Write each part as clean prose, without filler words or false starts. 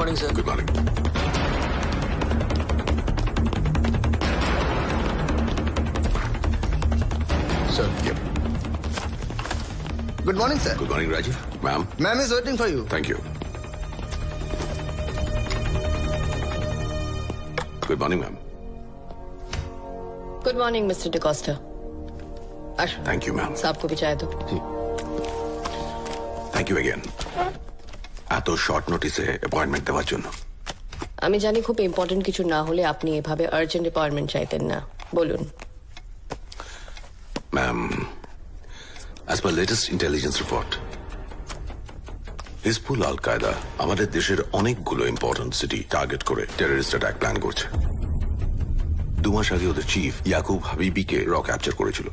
Morning sir. Good morning. Sir, Good morning, sir. Good morning Rajiv. Ma'am, Ma'am is waiting for you. Thank you. Good morning ma'am. Good morning mister D'Costa. আসুন, thank you ma'am. साहब को भी चाय दो। Thank you again, এত short নোটিসে appointment দেওয়ার জন্য। আমি জানি খুব ইম্পর্টেন্ট কিছু না হলে আপনি এভাবে আর্জেন্ট অ্যাপয়েন্টমেন্ট চাইতেন না। বলুন। Ma'am, as per latest intelligence report, Hizbul Al Qaeda আমাদের দেশের অনেকগুলো ইম্পর্টেন্ট সিটি টার্গেট করে টেররিস্ট অ্যাটাক প্ল্যান করছে। 2 মাস আগে ওদের চিফ ইয়াকুব হাবিবিকে র ক্যাপচার করেছিল।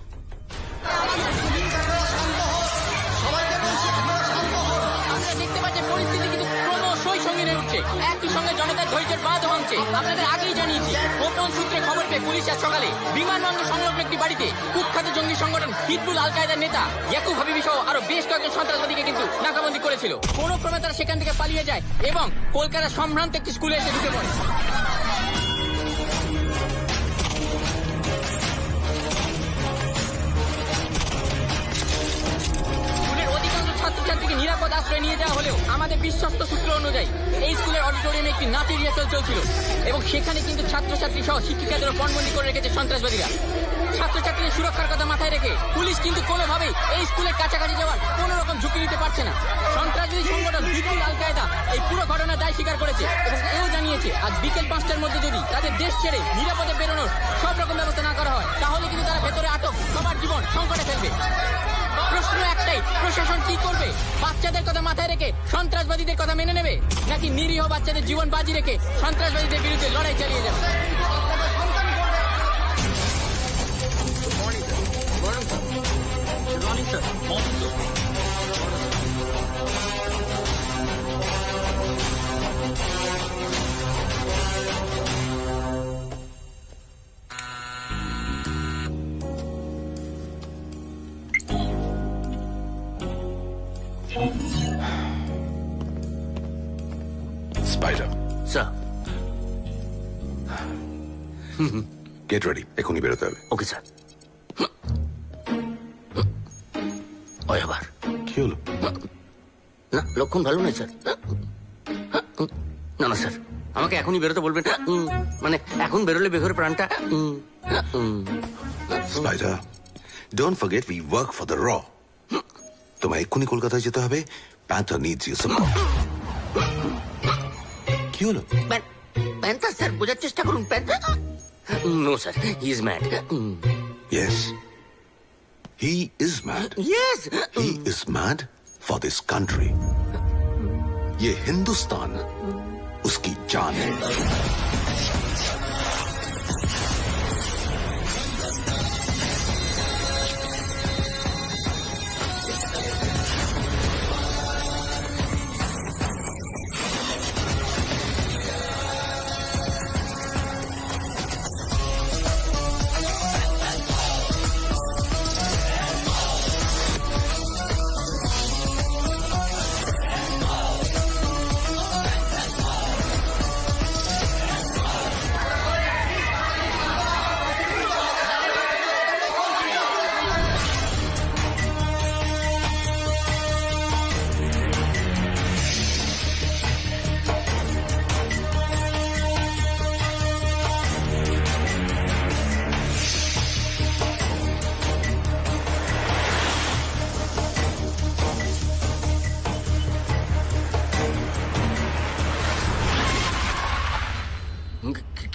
দেখতে পাচ্ছেন পরিস্থিতি কিন্তু ক্রমশই সঙ্গে উঠছে। একই সঙ্গে জনতার ধৈর্যের বাঁধ ভাঙছে। আপনাদের আগেই জানিয়েছি, গোপন সূত্রে খবর পেয়ে পুলিশ আজ সকালে বিমানবন্দর সংলগ্ন একটি বাড়িতে কুখ্যাত জঙ্গি সংগঠন হিজবুল আল কায়দার নেতা ইয়াকুব হাবিবি সহ আরো বেশ কয়েকজন সন্ত্রাসবাদীকে কিন্তু নাকাবন্দি করেছিল। কোনো ক্রমে তারা সেখান থেকে পালিয়ে যায় এবং কলকাতার সম্ভ্রান্ত একটি স্কুলে এসে ঢুকে পড়ে। ছাত্রছাত্রীকে নিরাপদ আশ্রয় নিয়ে যাওয়া হলেও আমাদের বিশ্বস্ত সূত্র অনুযায়ী এই স্কুলের অডিটোরিয়ামে একটি নাচের রিহার্সাল চলছিল এবং সেখানে কিন্তু ছাত্রছাত্রী সহ শিক্ষিকাদেরও পণবন্দি করে রেখেছে সন্ত্রাসবাদীরা। ছাত্রছাত্রীদের সুরক্ষার কথা মাথায় রেখে পুলিশ কিন্তু কোনোভাবেই এই স্কুলের কাছাকাছি যাওয়ার কোনো রকম ঝুঁকি নিতে পারছে না। সন্ত্রাসবাদী সংগঠন হিজবুল আল কায়দা এই পুরো ঘটনার দায় স্বীকার করেছে এবং এও জানিয়েছে আজ বিকেল 5টার মধ্যে যদি তাদের দেশ ছেড়ে নিরাপদে বেরোনোর সব রকম ব্যবস্থা না করা হয় তাহলে কিন্তু তারা ভেতরে আটক সবার জীবন সংকটে ফেলবে। প্রশ্ন একটাই, প্রশাসন কি করবে? বাচ্চাদের কথা মাথায় রেখে সন্ত্রাসবাদীদের কথা মেনে নেবে, নাকি নিরীহ বাচ্চাদের জীবন বাজি রেখে সন্ত্রাসবাদীদের বিরুদ্ধে লড়াই চালিয়ে যাবে? Spider, sir. গেট রেডি, এখনই বেরোতে হবে। Okay sir. ওই আবার কি হলো? না, লক্ষণ ভালো নয় স্যার। না না স্যার, আমাকে এখনই বেরোতে বলবেন। মানে এখন বেরোলে বেঘরে প্রাণটা। Spider, don't forget we work for the র। তোমায় এক্ষুনি কলকাতায় যেতে হবে। Panther needs your support. কি হলো? প্যান্থার স্যার, বোঝার চেষ্টা করুন। Panther no sir, he is mad. Yes, he is mad. Yes. He is mad for this country. ये हिंदुस्तान उसकी जान है।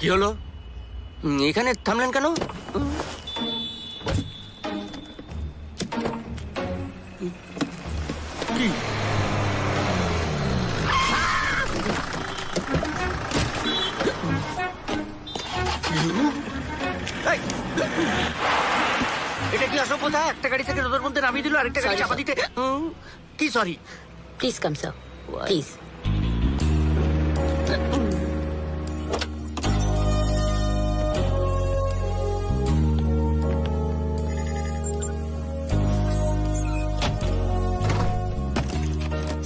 কি হলো? এখানে থামলেন কেন? কি? এটা কি অসভ্যতা? একটা গাড়ি থেকে রোদের মধ্যে নামিয়ে দিল, আরেকটা গাড়ি চাপা দিতে। কি sorry? Please come sir, please.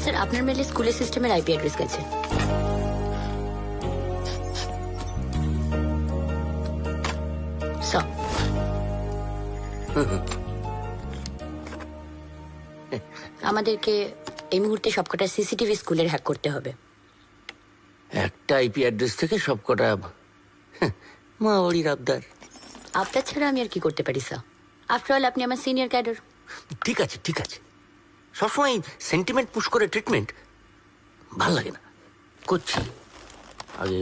Sir, আপনার মেলে স্কুলের সিস্টেমের আইপি অ্যাড্রেস গেছে। স্যার, আমাদেরকে এই মুহূর্তে সবকটা সিসিটিভি স্কুলের হ্যাক করতে হবে। একটা আইপি অ্যাড্রেস থেকে সবকটা মা বাড়ির আবদার। আপনার ছাড়া আমি আর কি করতে পারি স্যার? আফটার অল আপনি আমার সিনিয়র ক্যাডার। ঠিক আছে ঠিক আছে, সবসময় সেন্টিমেন্ট পুশ করে ট্রিটমেন্ট ভাল লাগে না, করছি আগে।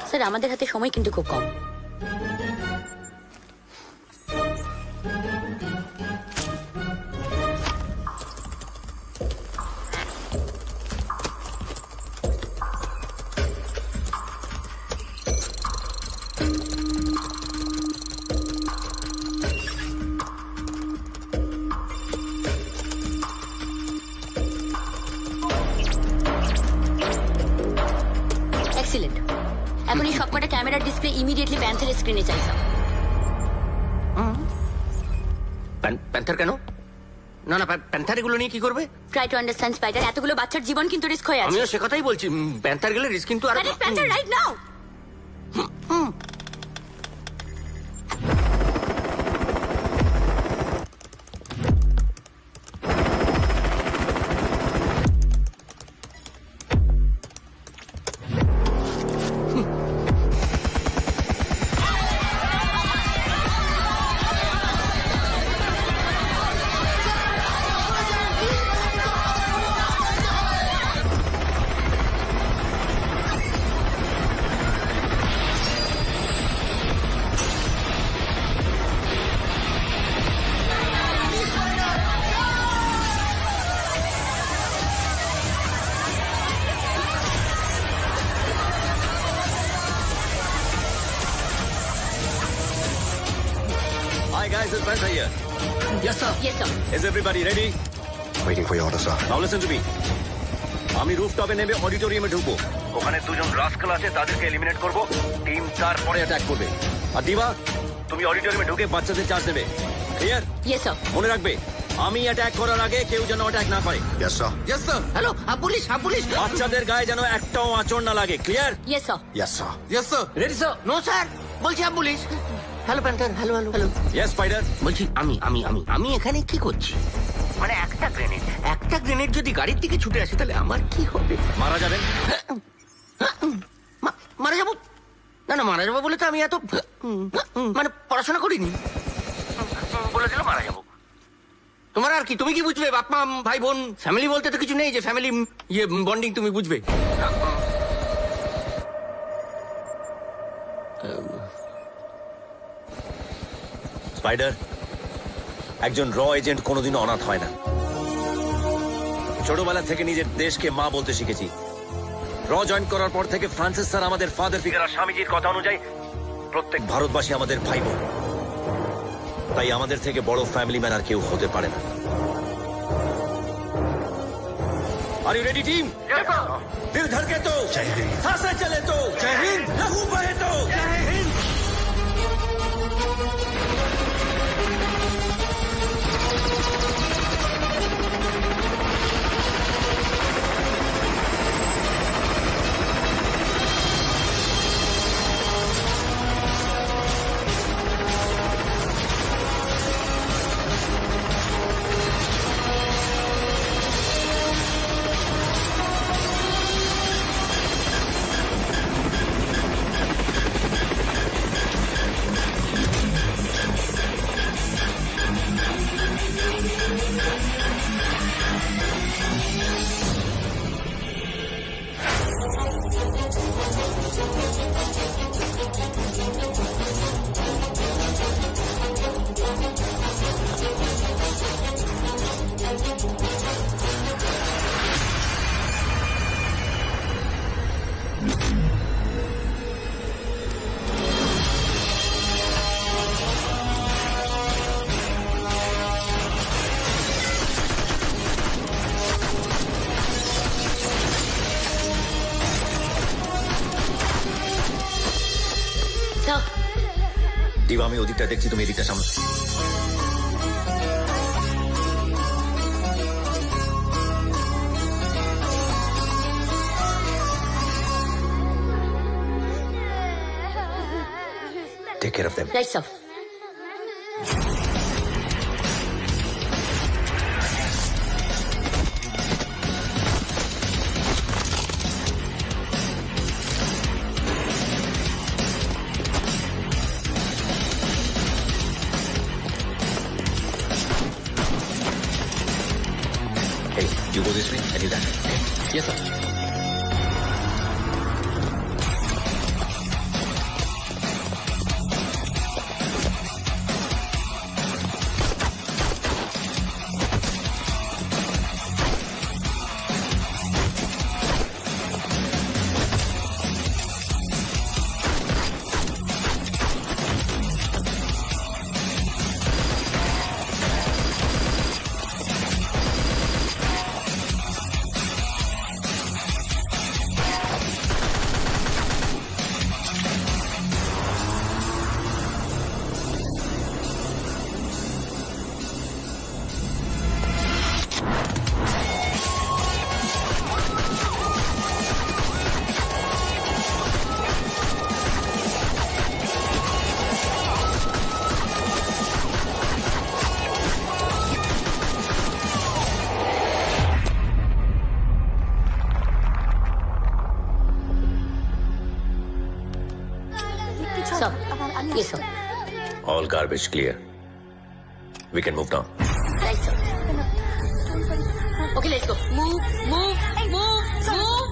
স্যার, আমাদের হাতে সময় কিন্তু খুব কম। এক্সিলেন্ট। এখন এই সবকটা ক্যামেরার ডিসপ্লে ইমিডিয়েটলি প্যান্থারের স্ক্রিনে চাই স্যার। প্যান্থার কেন? না না, প্যান্থার এগুলো নিয়ে কি করবে? ট্রাই টু আন্ডারস্ট্যান্ড স্পাইডার, এতগুলো বাচ্চার জীবন কিন্তু রিস্ক হয়ে আছে। আমিও সে কথাই বলছি, প্যান্থার গেলে রিস্ক কিন্তু আর Panther right now. Hi guys, it's Panther here. Yes sir. Yes sir. Is everybody ready? Waiting for your order, sir. Now listen to me. আমি রুফটপে নেমে অডিটোরিয়ামে ঢুকবো। ওখানে দুজন রাস্কাল আছে, তাদেরকে এলিমিনেট করব। টিম তারপরে অ্যাটাক করবে। আর দিবা, তুমি অডিটোরিয়ামে ঢুকে বাচ্চাদের চার্জ নেবে। ক্লিয়ার? Yes sir. মনে রাখবে, আমি অ্যাটাক করার আগে কেউ যেন অ্যাটাক না করে। Yes, sir. Hello, police police. বাচ্চাদের গায়ে যেন একটাও আঁচড় না লাগে। Clear? Yes sir. Yes, sir. Ready sir? No sir, বলছি police. Hello Panther, hello hello hello. Yes Spider. বলছি আমি এখানে কি করছি? মানে একটা গ্রেনেড যদি গাড়ির দিকে ছুটে আসে তাহলে আমার কি হবে? মারা যাবেন। মারা যাবো? না না, মারা যাবো বলে তো আমি এত মানে পড়াশোনা করিনি। বলেছিল মারা যাবো। তোমার আর কি, তুমি কি বুঝবে? বাপ মা ভাই বোন ফ্যামিলি বলতে তো কিছু নেই যে ফ্যামিলি বন্ডিং তুমি বুঝবে। স্পাইডার, একজন র এজেন্ট কোনোদিনও অনাথ হয় না। ছোটবেলা থেকে নিজের দেশকে মা বলতে শিখেছি। র জয়েন করার পর থেকে ফ্রান্সিস স্যার আমাদের ফাদার ফিগার আর স্বামীজির কথা অনুযায়ী প্রত্যেক ভারতবাসী আমাদের ভাই বোন। তাই আমাদের থেকে বড় ফ্যামিলি ম্যান আর কেউ হতে পারে না। Are you ready team? দিল ধড়কে তো, सांसें चले तो, जय हिंद, लहू बहे तो, जय हिंद। দিবা, আমি ওদিকটা দেখছি, তুমি এদিকটা সামনে। Take care of them. Right sir. Hey, you go this way, I do that. Yes sir. Sir, yes sir. All garbage clear. We can move now. Right sir. Okay, let's go. Move, move, move, move.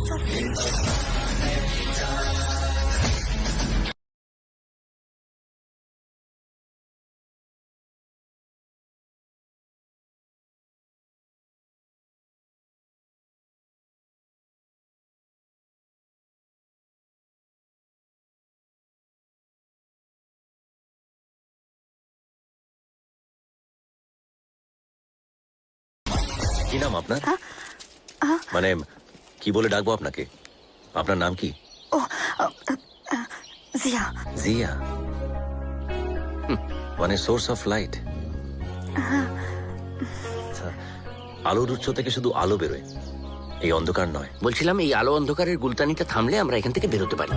কি নাম আপনার? মানে কি বলে ডাকবো আপনাকে? আপনার নাম কি? জিয়া। জিয়া? মানে সোর্স অফ লাইট। আলোর উৎস থেকে শুধু আলো বেরোয়, এই অন্ধকার নয়। বলছিলাম এই আলো অন্ধকারের গুলতানিটা থামলে আমরা এখান থেকে বেরোতে পারি।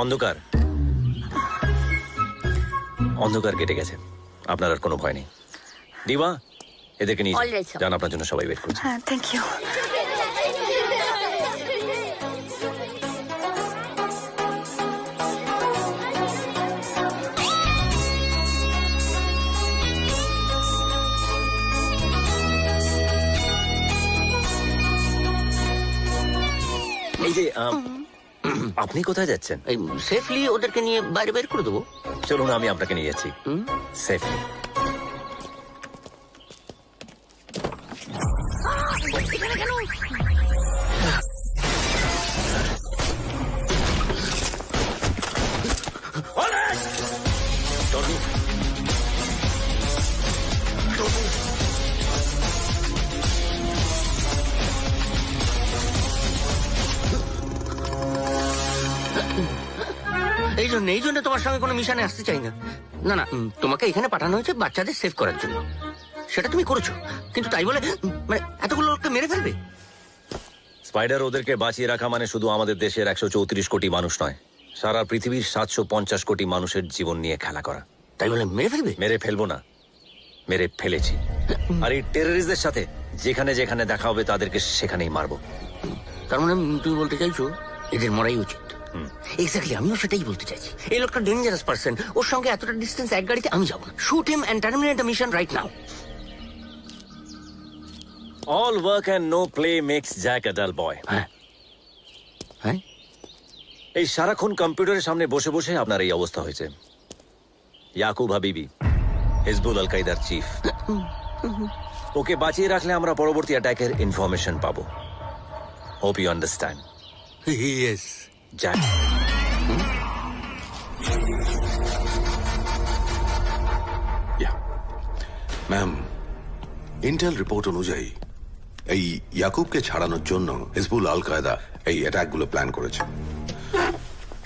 অন্ধকার অন্ধকার কেটে গেছে, আপনার আর কোনো ভয় নেই। দিবা, এদেরকে নিয়ে All right, sir. যান, আপনার জন্য সবাই ওয়েট করছে। হ্যাঁ, থ্যাংক ইউ। এই যে আপনি কোথায় যাচ্ছেন? এই সেফলি ওদেরকে নিয়ে বাইরে বের করে দেবো। চলুন, আমি আপনাকে নিয়ে যাচ্ছি সেফলি। এই জন্য তোমার সঙ্গে কোনো মিশনে আসতে চাই না। না না, তোমাকে এখানে পাঠানো হয়েছে বাচ্চাদের সেভ করার জন্য। সেটা তুমি করেছো, কিন্তু তাই বলে মানে এতগুলো লোককে মেরে ফেলবে? স্পাইডার ওদেরকে বাঁচিয়ে রাখা মানে শুধু আমাদের দেশের 134 কোটি মানুষ নয়, সারা পৃথিবীর 750 কোটি মানুষের জীবন নিয়ে খেলা করা। তাই বলে মেরে ফেলবে? মেরে ফেলবো না, মেরে ফেলেছি। আর এই টেররিস্টদের সাথে যেখানে যেখানে দেখা হবে তাদেরকে সেখানেই মারবো। তার মানে তুমি বলতে চাইছো এদের মরাই উচিত? এক্স্যাক্টলি, আমিও সেটাই বলতে চাইছি। এই লোকটা ডেঞ্জারাস পার্সন, ওর সঙ্গে এতটা ডিস্টেন্স এক গাড়িতে আমি যাবো না। Shoot him and terminate the mission right now. All work and no play makes Jack a dull boy. হ্যাঁ হ্যাঁ, এই সারাক্ষণ কম্পিউটারের সামনে বসে বসে আপনার এই অবস্থা হয়েছে। ইয়াকুব হাবিবি, হিজবুল আল কায়দার চিফ, ওকে বাঁচিয়ে রাখলে আমরা পরবর্তী অ্যাটাকের ইনফরমেশন পাবো। Hope you understand. Yes. Jack, ma'am, intel report অনুযায়ী এই ইয়াকুবকে ছাড়ানোর জন্য হিজবুল আল কায়দা এই অ্যাটাকগুলো প্ল্যান করেছে।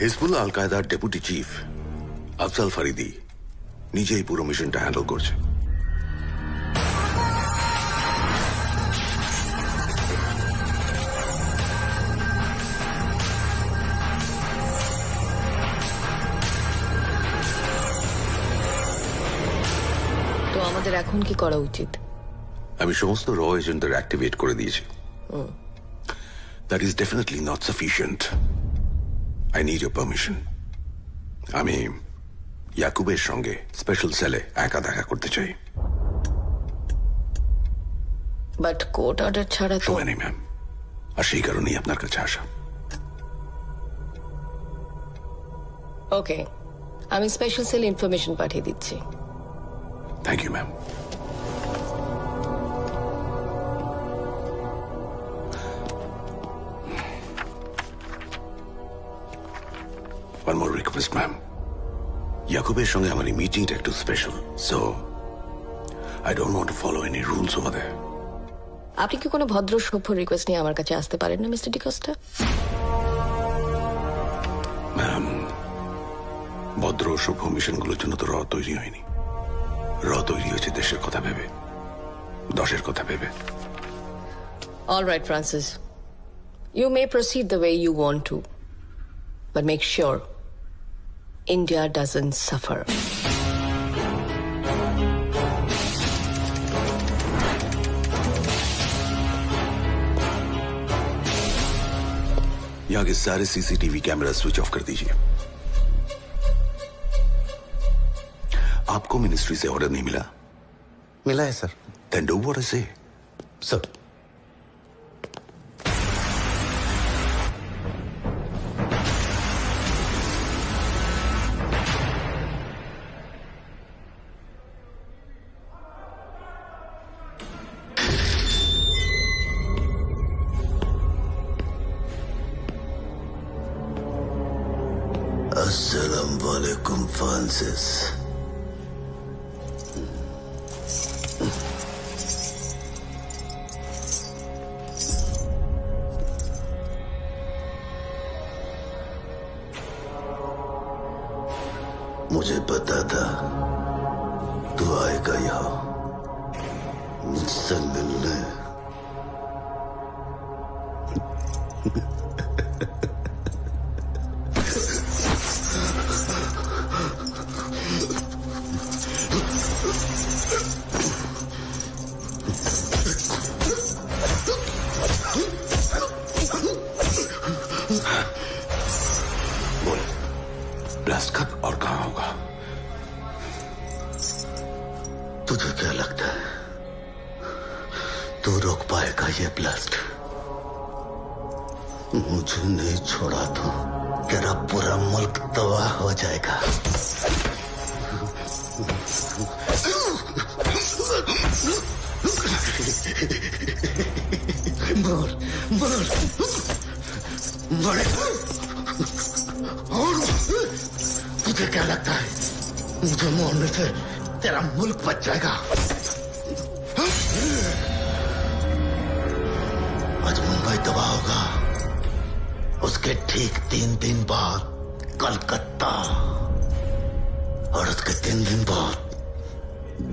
হিজবুল আল কায়দার ডেপুটি চিফ আফজাল ফারিদি নিজেই পুরো মিশনটা হ্যান্ডেল করছে। আমাদের এখন কি করা উচিত? আমি সমস্ত র এজেন্টদের অ্যাক্টিভেট করে দিয়েছি। That is definitely not sufficient. I need your permission. আমি ইয়াকুবের সঙ্গে স্পেশাল সেলে একা দেখা করতে চাই। বাট কোর্ট অর্ডার ছাড়া তো। সময় নেই ম্যাম, আর সেই কারণেই আপনার কাছে আসা। ওকে, আমি স্পেশাল সেল ইনফরমেশন পাঠিয়ে দিচ্ছি। Thank you ma'am. One more request, ma'am. ইয়াকুবের সঙ্গে আমার এই মিটিংটা একটু special, so I don't want to follow any rules over there. আপনি কি কোনো ভদ্র সভ্য রিকোয়েস্ট নিয়ে আমার কাছে আসতে পারেন না মিস্টার ডিকোস্টা? ম্যাম, ভদ্র সভ্য মিশনগুলোর জন্য তো র তৈরি হয়নি। র তৈরি হয়েছে দেশের কথা ভেবে, দশের কথা ভেবে। All right, Francis. You may proceed the way you want to, but make sure India doesn't suffer. यहाँ के सारे सीसीटीवी कैमरा स्विच ऑफ कर दीजिए। आपको मिनिस्ट्री से ऑर्डर नहीं मिला? मिला है sir. Then do what I say. Sir अस्सलाम वालेकुम फ्रांसिस। मुझे पता था तू आएगा यहाँ मुझसे मिलने। बोल, ब्लास्ट कब और कहाँ होगा? तुझे क्या लगता है तू रोक पाएगा ये ब्लास्ट? मुझे नहीं छोड़ा तो तेरा पूरा मुल्क तबाह हो जाएगा। बोल बोल बड़े, तुझे क्या लगता है मुझे मारने से तेरा मुल्क बच जाएगा? आज मुंबई तबाह होगा, उसके ठीक 3 दिन बाद कलकत्ता, और उसके 3 दिन बाद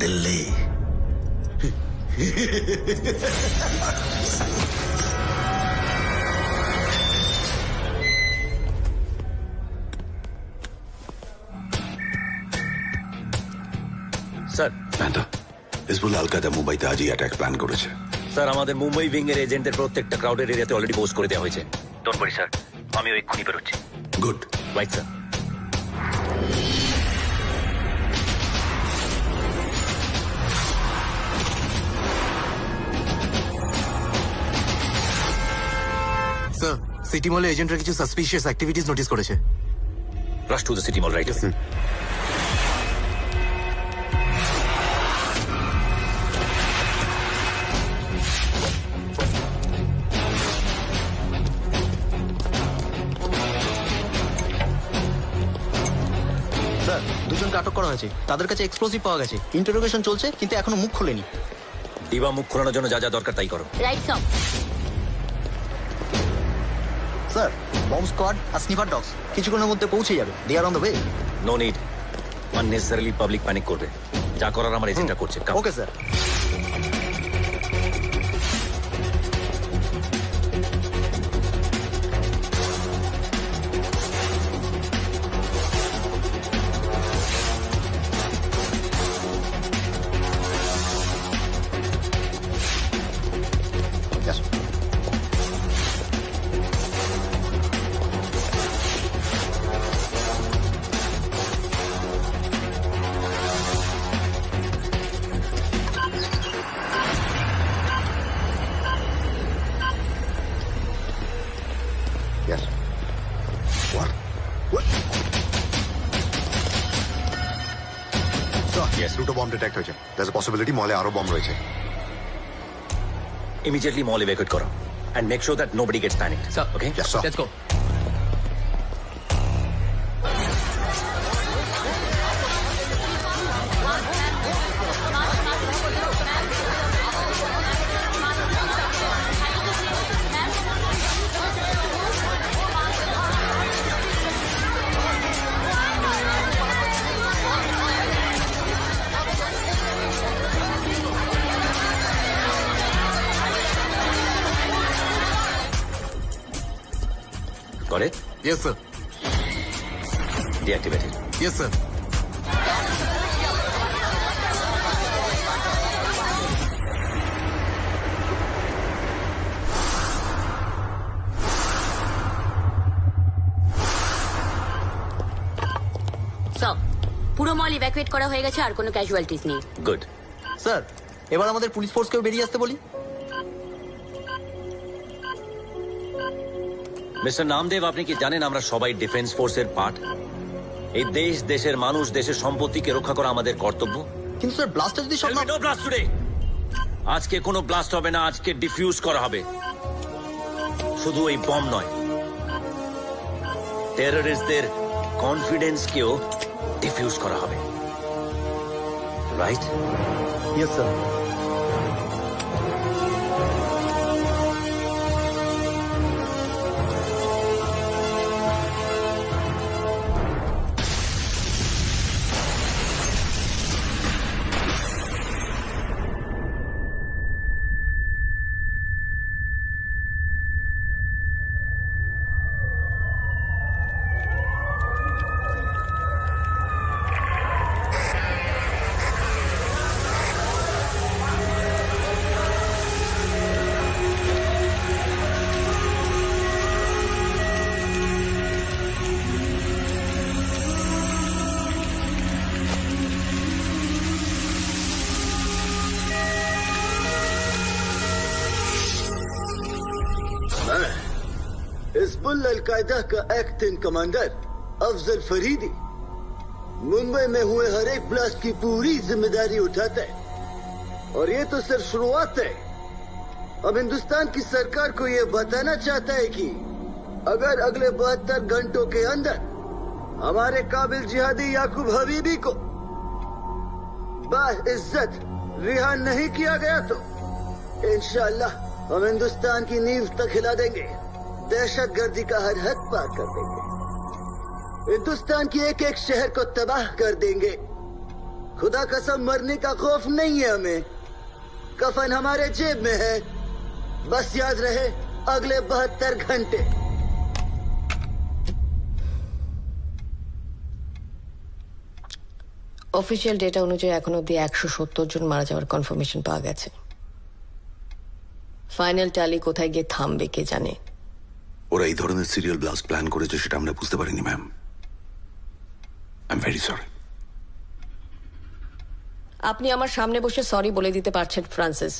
दिल्ली। স্যার হিজবুল আল কায়দা মুম্বাইতে আজই অ্যাটাক প্ল্যান করেছে। স্যার, আমাদের মুম্বাই উইং এর এজেন্টদের প্রত্যেকটা ক্রাউডেড এরিয়াতে অলরেডি পোস্ট করে দেওয়া হয়েছে। ডোন্ট ওয়ারি স্যার, আমিও এক্ষুনি বেরোচ্ছি। Good. Right sir. Sir, city মলে এজেন্টরা কিছু সাসপিশিয়াস অ্যাক্টিভিটিস নোটিস করেছে। Rush to the city mall, right? Sir, দুজনকে আটক করা হয়েছে, তাদের কাছে এক্সপ্লোসিভ পাওয়া গেছে। ইন্টারোগেশন চলছে, কিন্তু এখনো মুখ খোলেনি। দিবা মুখ খোলানোর জন্য যা যা দরকার তাই করো। রাইট সব। স্যার, বম্ব স্কোয়াড আর স্নিপার ডগস কিছুক্ষণের মধ্যে পৌঁছে যাবে। They are on the way. No need unnecessarily public panic করবে। যা করার আমার এজেন্টরা করছে। Okay sir. Yes. দুটো বম্ব ডিটেক্ট হয়েছে। There's a possibility মলে আরো বম্ব রয়েছে। Immediately mall evacuate করো and make sure that nobody gets panicked. Sir. Okay? Yes, sir. Let's go. Got it? Yes, sir. Deactivate it. Yes, sir. সব পুরো মল evacuate করা হয়ে গেছে, আর কোনো ক্যাজুয়ালিটিস নেই। Good. স্যার এবার আমাদের পুলিশ ফোর্সকেও বেরিয়ে আসতে বলি। মিস্টার নামদেব, আপনি কি জানেন আমরা সবাই ডিফেন্স ফোর্সের পার্ট? এই দেশ, দেশের মানুষ, দেশের সম্পত্তিকে রক্ষা করা আমাদের কর্তব্য। কিন্তু স্যার ব্লাস্টার যদি সব No blast today. আজকে কোনো ব্লাস্ট হবে না, আজকে ডিফিউজ করা হবে। শুধু এই বম নয়, টেররিস্টদের কনফিডেন্সকেও ডিফিউজ করা হবে। Right? Yes sir. Hizbul al Qaeda का एक्टिंग कमांडर अफजल फरीदी मुंबई में हुए हर एक ब्लास्ट की पूरी जिम्मेदारी उठाता है, और ये तो सिर्फ शुरुआत है। अब हिंदुस्तान की सरकार को ये बताना चाहता है कि अगर अगले 72 घंटों के अंदर हमारे काबिल जिहादी याकूब हबीबी को बाइज्जत रिहा नहीं किया गया तो इंशाअल्लाह हम हिंदुस्तान की नींव तक हिला देंगे, दहशतगर्दी का हर हद पार कर देंगे, हिंदुस्तान की एक एक शहर को तबाह कर देंगे। खुदा कसम मरने का खौफ नहीं है हमें, कफन हमारे जेब में है। बस याद रहे अगले 72 घंटे। অফিসিয়াল ডেটা অনুযায়ী এখন অব্দি 170 জন মারা যাওয়ার কনফার্মেশন পাওয়া গেছে। ফাইনাল ট্যালি কোথায় গিয়ে থামবে কে জানে। ওরা এই ধরনের সিরিয়াল ব্লাস্ট প্ল্যান করেছে সেটা আমরা বুঝতে পারিনি ma'am. I am very sorry. আপনি আমার সামনে বসে সরি বলে দিতে পারছেন ফ্রান্সিস,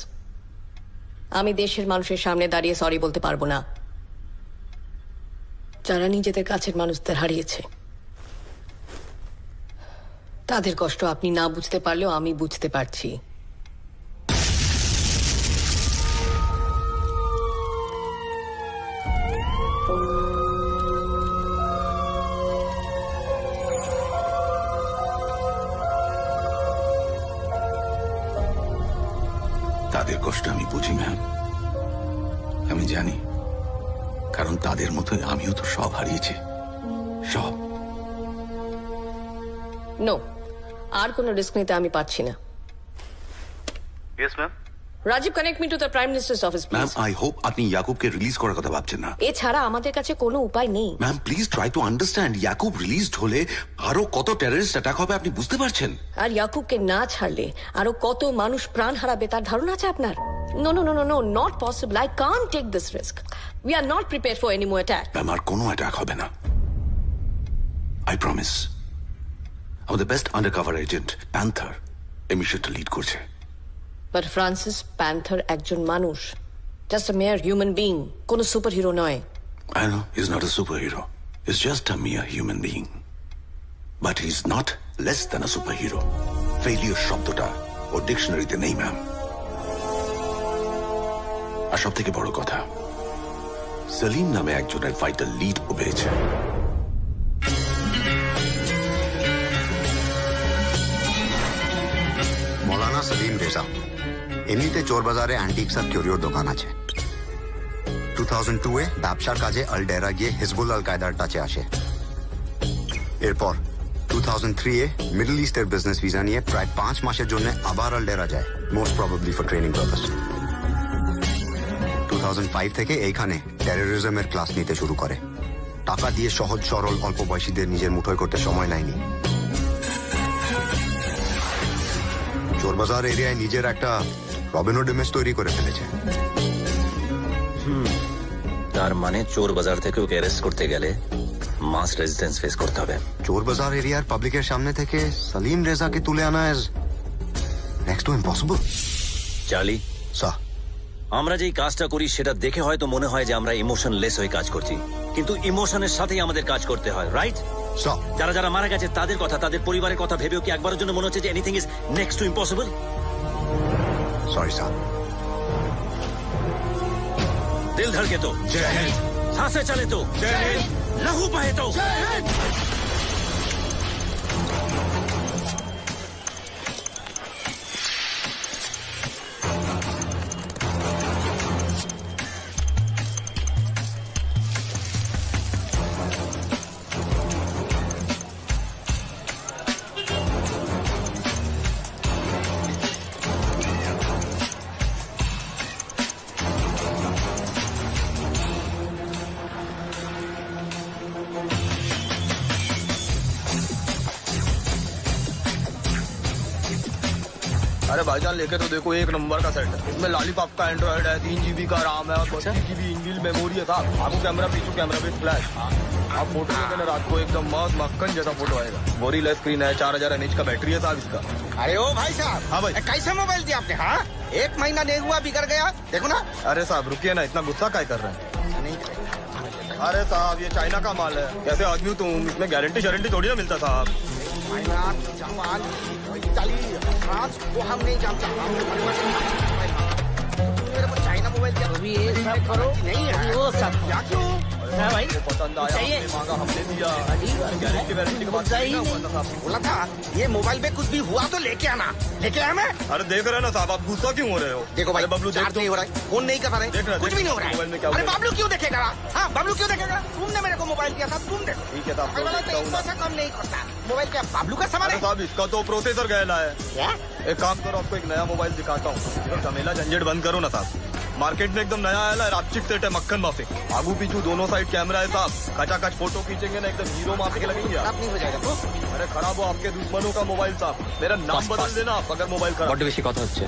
আমি দেশের মানুষের সামনে দাঁড়িয়ে সরি বলতে পারবো না, যারা নিজেদের কাছের মানুষদের হারিয়েছে। তাদের কষ্ট আপনি না বুঝতে পারলেও আমি বুঝতে পারছি। তাদের কষ্ট আমি বুঝি ম্যাম, আমি জানি, কারণ তাদের মতোই আমিও তো সব হারিয়েছি, সব। নো, আর কোনো রিস্ক নিতে আমি পারছি না। Yes, ma'am. Rajiv, connect me to the prime minister's office ma'am please. I hope আপনি ইয়াকুবকে রিলিজ করার কথা ভাবছেন না। এছাড়া আমাদের কাছে কোনো উপায় নেই। Ma'am please try to understand, Yakub released হলে আরো কত টেররিস্ট অ্যাটাক হবে আপনি বুঝতে পারছেন? আর ইয়াকুবকে না ছাড়লে আরো কত মানুষ প্রাণ হারাবে তার ধারণা আছে আপনার? No no no no no, not possible. I can't take this risk. We are not prepare for any more attack. Ma'am আর কোনো অ্যাটাক হবে না, আই প্রমিস। আমাদের বেস্ট আন্ডারকভার এজেন্ট প্যান্থার এই মিশনটা লিড করছে। বাট ফ্রান্সিস প্যান্থার একজন মানুষ, just a mere human being, কোনো সুপার হিরো নয়। I know he's not a superhero. He's just a mere human being. But he's not less than a superhero. Failure শব্দটা ওর ডিকশনারিতে নেই ma'am. আর সব থেকে বড় কথা, সেলিম নামে একজনের ফাইটার লিড ও পেয়েছে। মৌলানা সলিম রেজা এমনিতে চোর বাজারে অ্যান্টিক্স আর কিউরিওর দোকান আছে। 2002-এ ব্যবসার কাজে আলডেরা গিয়ে হিজবুল আল কায়দার টাচে আসে। এরপর 2003-এ মিডল ইস্টের বিজনেস ভিসা নিয়ে প্রায় 5 মাসের জন্য আবার আলডেরা যায়, most probably for training purpose. 2005 থেকে এইখানে টেরোরিজমের ক্লাস নিতে শুরু করে। টাকা দিয়ে সহজ সরল অল্প বয়সীদের নিজের মুঠোয় করতে সময় নেয়নি। চোরবাজার এরিয়ায় নিজের একটা রবিনহুড ইমেজ তৈরি করে ফেলেছে। তার মানে চোর বাজার থেকে ওকে অ্যারেস্ট করতে গেলে মাস রেজিস্ট্যান্স ফেস করতে হবে। চোরবাজার এরিয়ার পাবলিকের সামনে থেকে সলিম রেজাকে তুলে আনা is next to impossible. Charlie, sir, আমরা যেই কাজটা করি সেটা দেখে হয়তো মনে হয় যে আমরা ইমোশনলেস হয়ে কাজ করছি, কিন্তু ইমোশনের সাথেই আমাদের কাজ করতে হয়, রাইট? স্যার, যারা যারা মারা গেছে তাদের কথা, তাদের পরিবারের কথা ভেবেও কি একবারের জন্য মনে হচ্ছে যে anything is next to impossible? Sorry sir. दिल धड़के तो जय हिंद, सांसें चले तो जय हिंद, लहू बहे तो जय हिंद। अरे भाईजान लेके तो देखो, एक नंबर का सेट है। इसमें लॉलीपॉप का एंड्रॉइड है, 3 GB का RAM है और 32 GB इनबिल्ट मेमोरी है साहब। आगू कैमरा, पीछू कैमरा विद फ्लैश। आप फोटो लेते ना रात को एकदम मस्त मक्खन जैसा फोटो आएगा। बोरीलेस स्क्रीन है, 4000 mAh का बैटरी है साहब इसका। अरे ओ भाई साहब, हाँ भाई। कैसा मोबाइल दिया आपने? हाँ, 1 महीना नहीं हुआ बिगड़ गया, देखो ना। अरे साहब रुकिए ना, इतना गुस्सा क्या कर रहे हैं? अरे साहब ये चाइना का माल है, कैसे आदमी हो तुम? इसमें गारंटी शारंटी थोड़ी ना मिलता साहब। जापान, इटाली, फ्रांस वो हम नहीं जानते। मेरे को चाइना मोबाइल क्या अभी ये सब करो नहीं है वो सब क्या क्यों है भाई? पसंद आया, हमने मांगा, हमने दिया। गारंटी वारंटी के बाद बोला था ये मोबाइल में कुछ भी हुआ तो लेके आना। लेके आया मैं? अरे देख रहे हैं ना साहब, आप गुस्सा क्यों हो रहे हो? देखो भाई, अरे बबलू देख चार्ज नहीं हो रहा है, फोन नहीं कर रहा है, देख रहा है, कुछ भी नहीं हो रहा मोबाइल में क्या है। अरे हुआ है? बाबलू क्यों देखेगा? हाँ, बाबलू क्यों देखेगा? तुमने मेरे को मोबाइल दिया था, तुम देखो। ठीक है साहब, अरे वाला तो एक पैसा कम नहीं करता। मोबाइल क्या बाबलू का सामान अरे है? साहब इसका तो प्रोसेसर गहला है। क्या? एक काम करो, आपको एक नया मोबाइल दिखाता हूँ। झमेला झंझट बंद करो ना साहब। मार्केट में एकदम नया आया है, रापचिक सेट है, मक्खन माफिक। आगू पीछू दोनों साइड कैमरा है साहब। खचाखच फोटो खींचेंगे ना, एकदम हीरो माफिक लगेंगे आप। खराब नहीं हो जाएगा तो? अरे खराब हो आपके दुश्मनों का मोबाइल साहब। मेरा नाम बदल देना आप अगर मोबाइल खराब। বড্ড বেশি কথা হচ্ছে।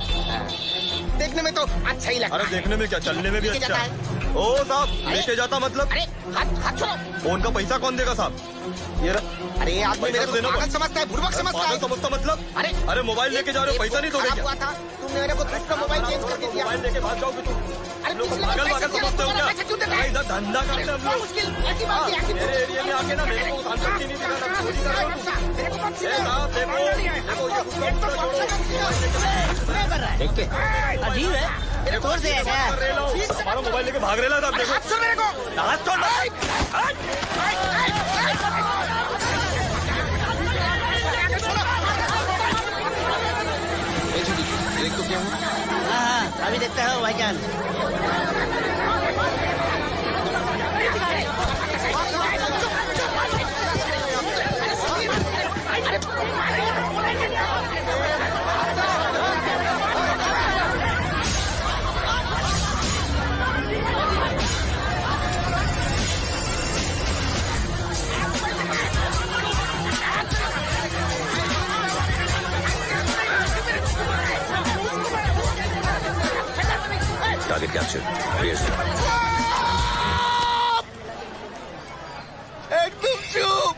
देखने में तो अच्छा ही लगता अरे है। देखने में क्या, चलने में भी लेके अच्छा जाता है। ओ साहब लेके जाता मतलब? अरे हाथ हाथ छोड़ो। फोन का पैसा कौन देगा साहब? ये अरे आदमी पैसा मेरे तो को देना पागल पड़ेगा। समझता है, बुर्बक समझता है। पागल समझता मतलब? अरे मोबाइल लेके जा रहे हो, पैसा नहीं दोगे खराब क्या? हुआ था, तुमने मेरे को दूसरा मोबाइल चेंज करके दिया। मोबाइल लेके भाग जाओगे तुम? अरे लोग पिछले बार पागल पैसे पागल दिया, समझते हो तुम्हारा क्या? पैसा क्यों देता है? अरे इधर धंधा करते हैं हम क्या लोग। मुश्किल ऐसी बात है? मेरे एरिया में आके ना मेरे को शांति नहीं दिखाना। चोरी कर रहे हो तुम। मेरे को मत ए साहब देखो, देखो ये गुस्सा मत छोड़ो। अजीब है, मेरे को से हमारा मोबाइल लेके भाग रहे साहब, देखो। हाथ छोड़ मेरे को। हाथ छोड़। अभी देखते हो भाईजान। Target capture, clear sir. एकदम चुप।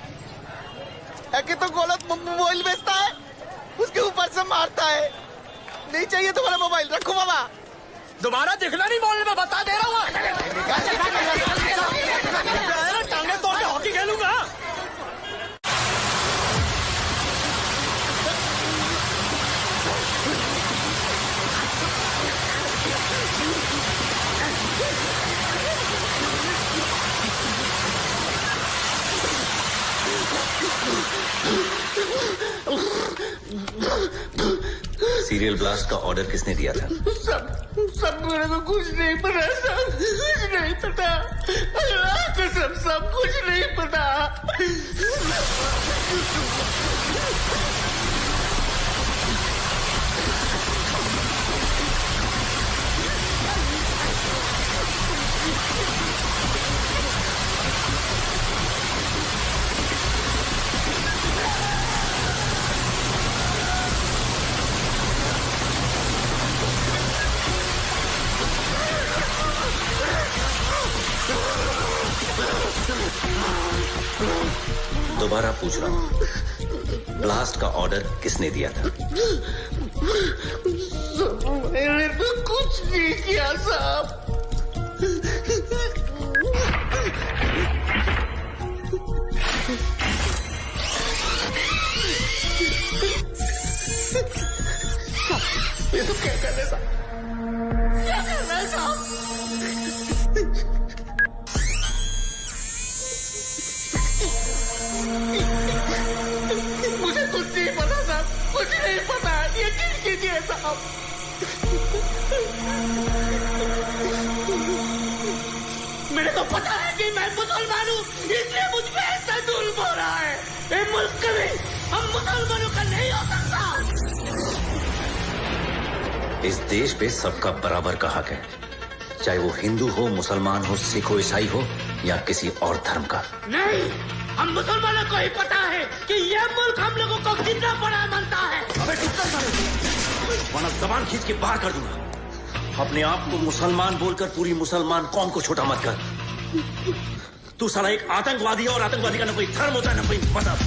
एके तो गलत मोबाइल बेचता है, उसके ऊपर से मारता है। नहीं चाहिए तुम्हारा मोबाइल, रखो बाबा। दोबारा दिखना नहीं बोलने में, बता दे रहा हूँ। टांगे तोड़ के हॉकी खेलूंगा। सीरियल ब्लास्ट का ऑर्डर किसने दिया था? सब मेरे को कुछ नहीं पता, सब कुछ नहीं पता, अल्लाह कसम सब कुछ नहीं पता। दोबारा पूछ रहा हूँ, ब्लास्ट का ऑर्डर किसने दिया था? मैंने तो कुछ नहीं किया साहब। ये तो क्या कर रहे साहब? क्या कर रहे हैं साहब? मुझे कुछ नहीं पता साहब, कुछ नहीं पता, यकीन कीजिए साहब। मेरे को पता है कि मैं मुसलमान हूँ, इसलिए मुझ पे ऐसा जुल्म हो रहा है। ये मुल्क कभी हम मुसलमानों का नहीं हो सकता। इस देश पे सबका बराबर का हक है, चाहे वो हिंदू हो, मुसलमान हो, सिख हो, ईसाई हो या किसी और धर्म का। नहीं, हम मुसलमानों को ही पता है कि यह मुल्क हम लोगों को कितना बड़ा मानता है। अबे चुप कर साले, वरना जबान खींच के बाहर कर दूंगा। अपने आप को मुसलमान बोलकर पूरी मुसलमान कौम को छोटा मत कर। तू साला एक आतंकवादी है और आतंकवादी का न कोई धर्म होता है न कोई मजहब।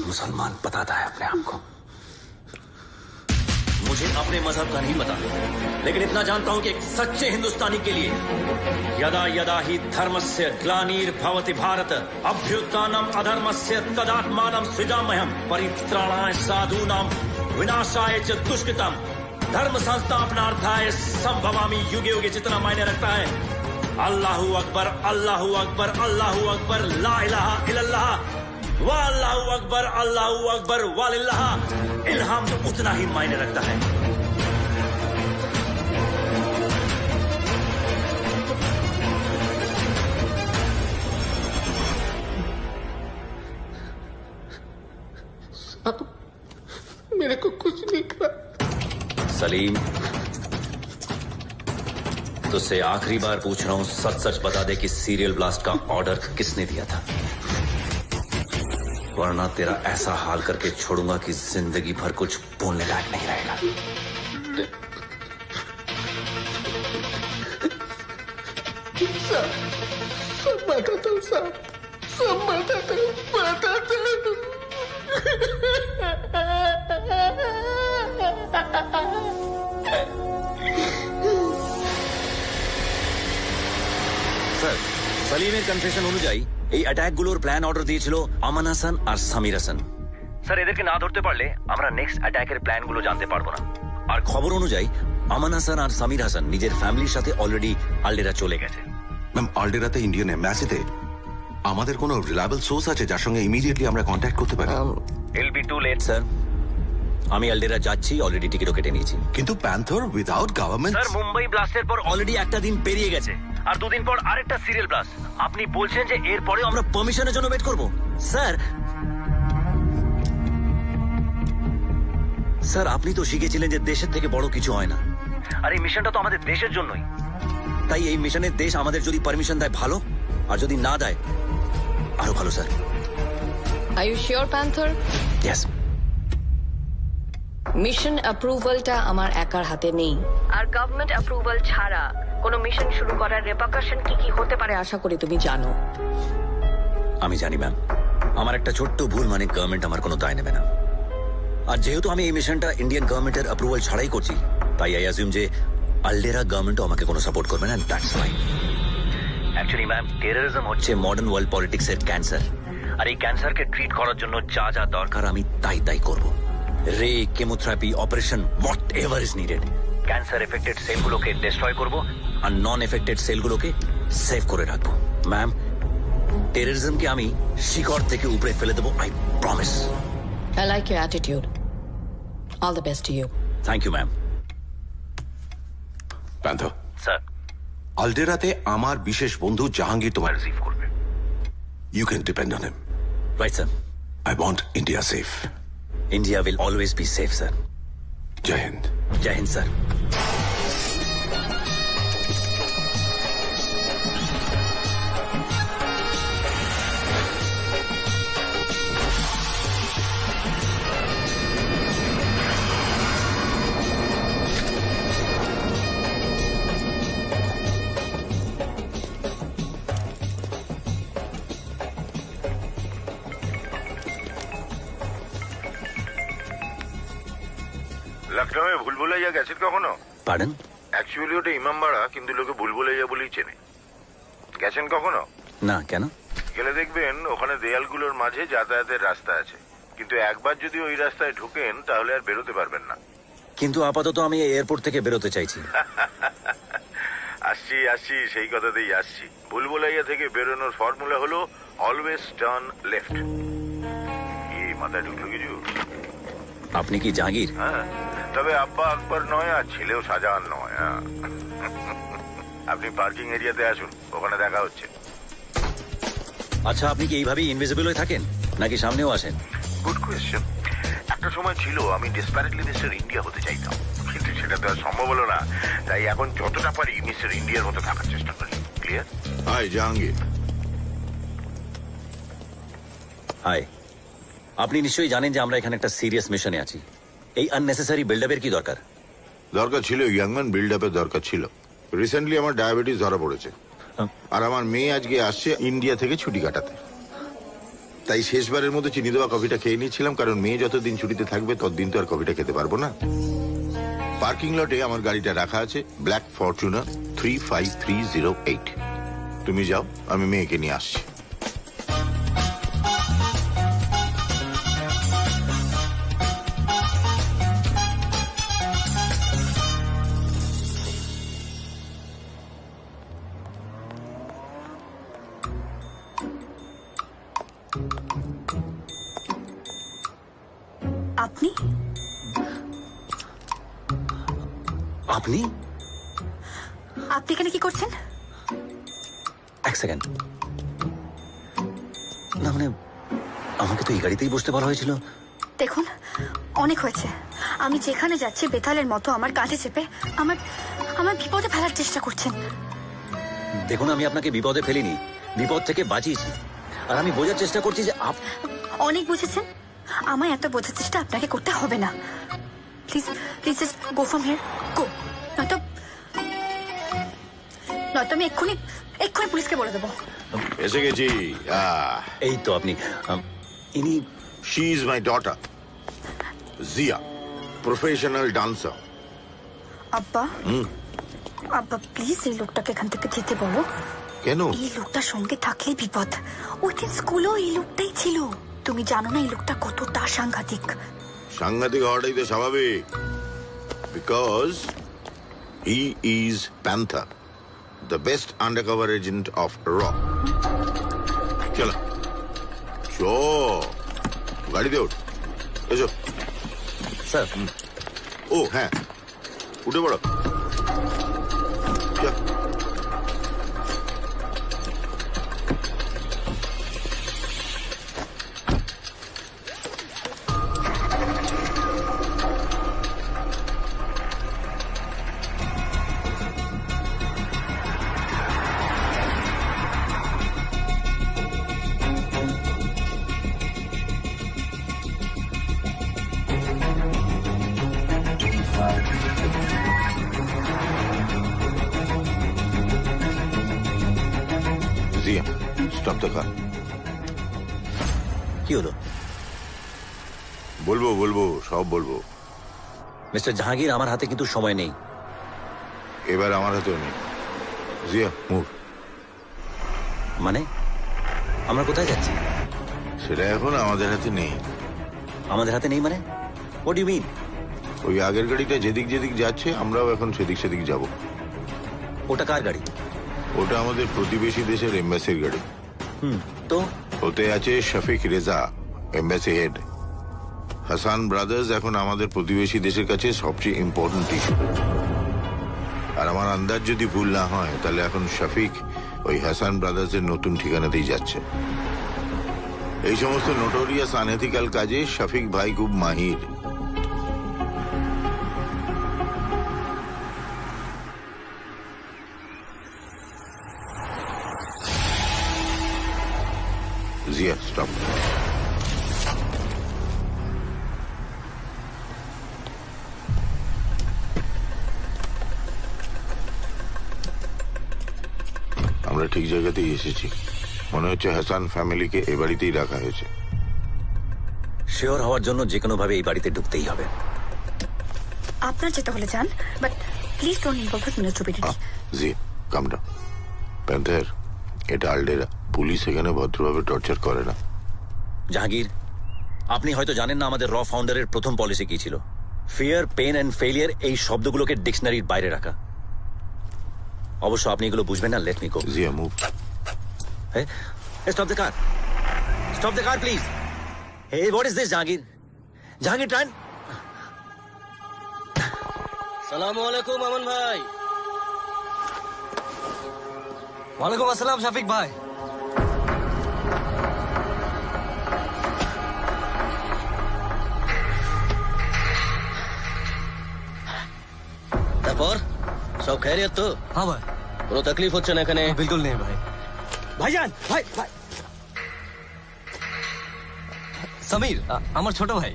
मुसलमान बताता है अपने आप को। मुझे अपने मजहब का नहीं पता, लेकिन इतना जानता हूं कि एक सच्चे हिंदुस्तानी के लिए यदा यदा ही धर्मस्य ग्लानिर्भवति भारत अभ्युत्थानम अधर्मस्य तदात्मानं सृजाम्यहम् परित्राणाय साधूनां विनाशाय च दुष्कृतम् धर्म संस्थापनार्थाय संभवामि। युगे युगे जितना मायने रखता है अल्लाहू अकबर, अल्लाहू अकबर, अल्लाहू अकबर, ला इलाहा इल्लल्लाह वाल्लाहु अकबर, अल्लाहु अकबर, वालिल्लाह इल्हाम तो उतना ही मायने रखता है। अब मेरे को कुछ नहीं पता। सलीम, तुझसे आखिरी बार पूछ रहा हूं, सच सच बता दे कि सीरियल ब्लास्ट का ऑर्डर किसने दिया था, वरना तेरा ऐसा हाल करके छोड़ूंगा कि जिंदगी भर कुछ बोलने लायक नहीं रहेगा। सब बताता हूँ साहब, सब बताता हूँ, बताता हूँ। স্যার, সালিমের কনফেশন অনুযায়ী এই অ্যাটাকগুলোর প্ল্যান অর্ডার দিয়েছিল আমান হাসান আর সামির হাসান। স্যার, এদেরকে না ধরতে পারলে আমরা নেক্সট অ্যাটাকের প্ল্যানগুলো জানতে পারবো না। আর খবর অনুযায়ী আমান হাসান আর সামির হাসান নিজের ফ্যামিলির সাথে অলরেডি আলডেরা চলে গেছে। ম্যাম, আলডেরাতে ইন্ডিয়ান এম্বাসিতে আমাদের কোনো রিলায়েবল সোর্স আছে যার সঙ্গে ইমিডিয়েটলি আমরা কন্ট্যাক্ট করতে পারি? ইল বি টু লেট স্যার। আমি আলডেরা যাচ্ছি, অলরেডি টিকিটও কেটে নিয়েছি। কিন্তু panther without government. Sir, Mumbai ব্লাস্টের পর অলরেডি একটা দিন পেরিয়ে গেছে, আর দুদিন পর আরেকটা সিরিয়াল ব্লাস্ট। আপনি বলছেন যে এর পরেও আমরা পারমিশনের জন্য ওয়েট করব? স্যার, স্যার আপনি তো শিখেছিলেন যে দেশের থেকে বড় কিছু হয় না, আর এই মিশনটা তো আমাদের দেশের জন্যই। তাই এই মিশনের দেশ আমাদের যদি পারমিশন দেয় ভালো, আর যদি না দেয় আরো ভালো। Sir, Are you sure, Panther? Yes. Mission অ্যাপ্রুভালটা আমার একার হাতে নেই, আর গভর্নমেন্ট অ্যাপ্রুভাল ছাড়া কোনো মিশন শুরু করার রেপারকাশন কি কি হতে পারে আশা করি তুমি জানো। আমি জানি ম্যাম, আমার একটা ছোট্ট ভুল মানে গভর্নমেন্ট আমার কোনো দায় নেবে না। আর যেহেতু আমি এই মিশনটা ইন্ডিয়ান গভর্নমেন্টের অ্যাপ্রুভাল ছাড়াই করছি, তাই আই অ্যাজিউম যে আলডেরা গভর্নমেন্টও আমাকে কোনো সাপোর্ট করবে না, that's fine. Actually ma'am, terrorism হচ্ছে মডার্ন ওয়ার্ল্ড পলিটিক্সের ক্যান্সার, আর এই ক্যান্সারকে ট্রিট করার জন্য যা যা দরকার আমি তাই করব। Ray, chemotherapy, operation, whatever is needed. Cancer affected সেলগুলোকে ডিস্ট্রয় করব, আর নন এফেক্টেড সেলগুলোকে সেভ করে রাখবো। ম্যাম, টেররিজমকে আমি শিকড় থেকে উপরে ফেলে দেবো, I promise. I like your attitude. All the best to you. Thank you ma'am. Panther, sir, আলডেরাতে আমার বিশেষ বন্ধু জাহাঙ্গীর তোমার রিসিভ করবে। You can depend on him. Right sir. I want India safe. India will always be safe sir. Jai Hind. Jai Hind sir. লখনৌয়ে ভুলভুলাইয়া গেছেন কখনো? Pardon? Actually ওটা ইমামবাড়া, কিন্তু লোকে ভুলভুলাইয়া বলেই চেনে। গেছেন কখনো? না, কেন? গেলে দেখবেন ওখানে দেয়ালগুলোর মাঝে যাতায়াতের রাস্তা আছে, কিন্তু একবার যদি ওই রাস্তায় ঢোকেন তাহলে আর বেরোতে পারবেন না। কিন্তু আপাতত আমি এয়ারপোর্ট থেকে বেরোতে চাইছি। আসছি সেই কথাতেই আসছি। ভুলভুলাইয়া থেকে বেরোনোর ফর্মুলা হলো অলওয়েজ টার্ন লেফট। কি মাথায় ঢুকলো কিছু? আপনি কি জাহাঙ্গীর? হ্যাঁ, তবে আব্বা আকবর নয় আর ছেলেও শাহজাহান নয়। হ্যাঁ। আপনি পার্কিং এরিয়াতে আসুন, ওখানে দেখা হচ্ছে। আচ্ছা, আপনি কি এইভাবেই ইনভিজিবল হয়ে থাকেন নাকি সামনেও আসেন? Good question. একটা সময় ছিল আমি ডেসপারেটলি মিস্টার ইন্ডিয়া হতে চাইতাম, কিন্তু সেটা তো আর সম্ভব হলো না। তাই এখন যতটা পারি মিস্টার ইন্ডিয়ার মতো থাকার চেষ্টা করি। ক্লিয়ার? হাই জাহাঙ্গীর। হাই। আপনি নিশ্চয়ই জানেন যে আমরা এখানে একটা সিরিয়াস মিশনে আছি। এই আননেসেসারি বিল্ডআপের কি দরকার? দরকার ছিল ইয়াংম্যান বিল্ড আপের দরকার ছিল। রিসেন্টলি আমার ডায়াবেটিস ধরা পড়েছে, আর আমার মেয়ে আজকে আসছে ইন্ডিয়া থেকে ছুটি কাটাতে। তাই শেষবারের মতো চিনি দেওয়া কফিটা খেয়ে নিচ্ছিলাম, কারণ মেয়ে যতদিন ছুটিতে থাকবে ততদিন তো আর কফিটা খেতে পারবো না। পার্কিং লটে আমার গাড়িটা রাখা আছে, ব্ল্যাক ফরচুনার 35308। তুমি যাও, আমি মেয়েকে নিয়ে আসছি। আপনি আপনি আপনি এখানে কি করছেন? এক সেকেন্ড। না মানে, আমাকে তো এই গাড়িতেই বসতে বলা হয়েছিল। দেখুন, অনেক হয়েছে। আমি যেখানে যাচ্ছি বেতালের মতো আমার কাঁধে চেপে আমার আমার বিপদে ফেলার চেষ্টা করছেন। দেখুন, আমি আপনাকে বিপদে ফেলিনি, বিপদ থেকে বাঁচিয়েছি। আর আমি বোঝার চেষ্টা করছি যে অনেক বুঝেছেন। আমায় এত বোঝার চেষ্টা আপনাকে করতে হবে না। Please please just go from here, go. নয়তো আমি এক্ষুনি পুলিশকে বলে দেবো। এসে গেছি। এই তো আপনি। ইনি she is my daughter Zia, professional dancer. আব্বা, আব্বা প্লিজ এই লোকটাকে এখান থেকে যেতে বলো। কেন? এই লোকটার সঙ্গে থাকলেই বিপদ। ওই দিন স্কুলেও এই লোকটাই ছিল। তুমি জানো না এই লোকটা কতটা সাংঘাতিক। সাংঘাতিক হওয়াটাই তো স্বাভাবিক, because he is panther, the best undercover agent of র। চলো গাড়িতে ওঠ, এসো। স্যার। ও হ্যাঁ, উঠে পড়ো। Stop the car. কি হলো? বলবো সব বলবো। মিস্টার জাহাঙ্গীর, আমার হাতে কিন্তু সময় নেই। এবার আমার হাতেও নেই। জিয়া, মুভ। মানে আমরা কোথায় যাচ্ছি? সেটা এখন আমাদের হাতে নেই। আমাদের হাতে নেই মানে? What do mean? ওই আগের গাড়িটা যেদিক যেদিক যাচ্ছে আমরাও এখন সেদিক যাব। ওটা কার গাড়ি? ওটা আমাদের প্রতিবেশী দেশের এম্বাসির গাড়ি। তো ওতে আছে Shafiq Reza, embassy head. Hasan brothers এখন আমাদের প্রতিবেশী দেশের কাছে সবচেয়ে ইম্পর্টেন্ট ইস্যু। আর আমার আন্দাজ যদি ভুল না হয়, তাহলে এখন শফিক ওই হাসান ব্রাদার্সের নতুন ঠিকানাতেই যাচ্ছে। এই সমস্ত নোটোরিয়াস আনএথিক্যাল কাজে শফিক ভাই খুব মাহির। জিয়া, স্টপ। আমরা ঠিক জায়গাতেই এসেছি। মনে হচ্ছে হাসান ফ্যামিলিকে এ বাড়িতেই রাখা হয়েছে। শিওর হওয়ার জন্য যে কোনো ভাবে এই বাড়িতে ঢুকতেই হবে। আপনার যেতে হলে যান, but please don't involve with minister BDT. জি, কাম ডাউন। প্যান্থার, এটা আলডেরা। পুলিশ এখানে ভদ্রভাবে টর্চার করে না। জাহাঙ্গীর, আপনি হয়তো জানেন না আমাদের র ফাউন্ডারের প্রথম পলিসি কি ছিল। ফিয়ার, পেন অ্যান্ড ফেলিয়ার এই শব্দগুলোকে ডিকশনারির বাইরে রাখা। অবশ্য আপনি এগুলো বুঝবেন না। Let me go. Zia, move. Hey, stop the car. Stop the car, please. Hey, what is this, Jahangir? Jahangir, try and... সালাম আলাইকুম আমান ভাই। ওয়ালাইকুম আসসালাম শফিক ভাই। তারপর সব খাইরিয়াত তো? হ্যাঁ ভাই, কোনো তকলিফ হচ্ছে না এখানে? বিলকুল নেই ভাই। ভাইজান, ভাই ভাই সমীর, আমার ছোট ভাই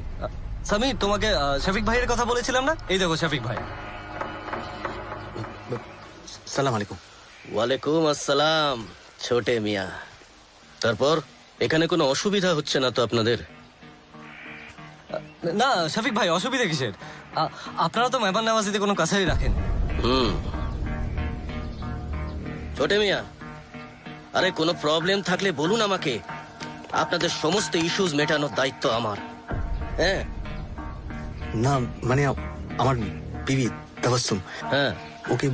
সমীর, তোমাকে শফিক ভাইয়ের কথা বলেছিলাম না? এই দেখো শফিক ভাই। সালাম আলাইকুম। ওয়ালাইকুম আসসালাম ছোটে মিয়া। তারপর এখানে কোনো অসুবিধা হচ্ছে না তো আপনাদের? না শফিক ভাই, অসুবিধা কিসের? আপনারা তো মেহমান নামাজিতে কোনো কাছারি রাখেন। ছোটে মিয়া, আরে কোনো প্রবলেম থাকলে বলুন আমাকে। আপনাদের সমস্ত ইস্যুজ মেটানোর দায়িত্ব আমার। হ্যাঁ না মানে আমার বিবি তাবাসসুম, হ্যাঁ, ওকে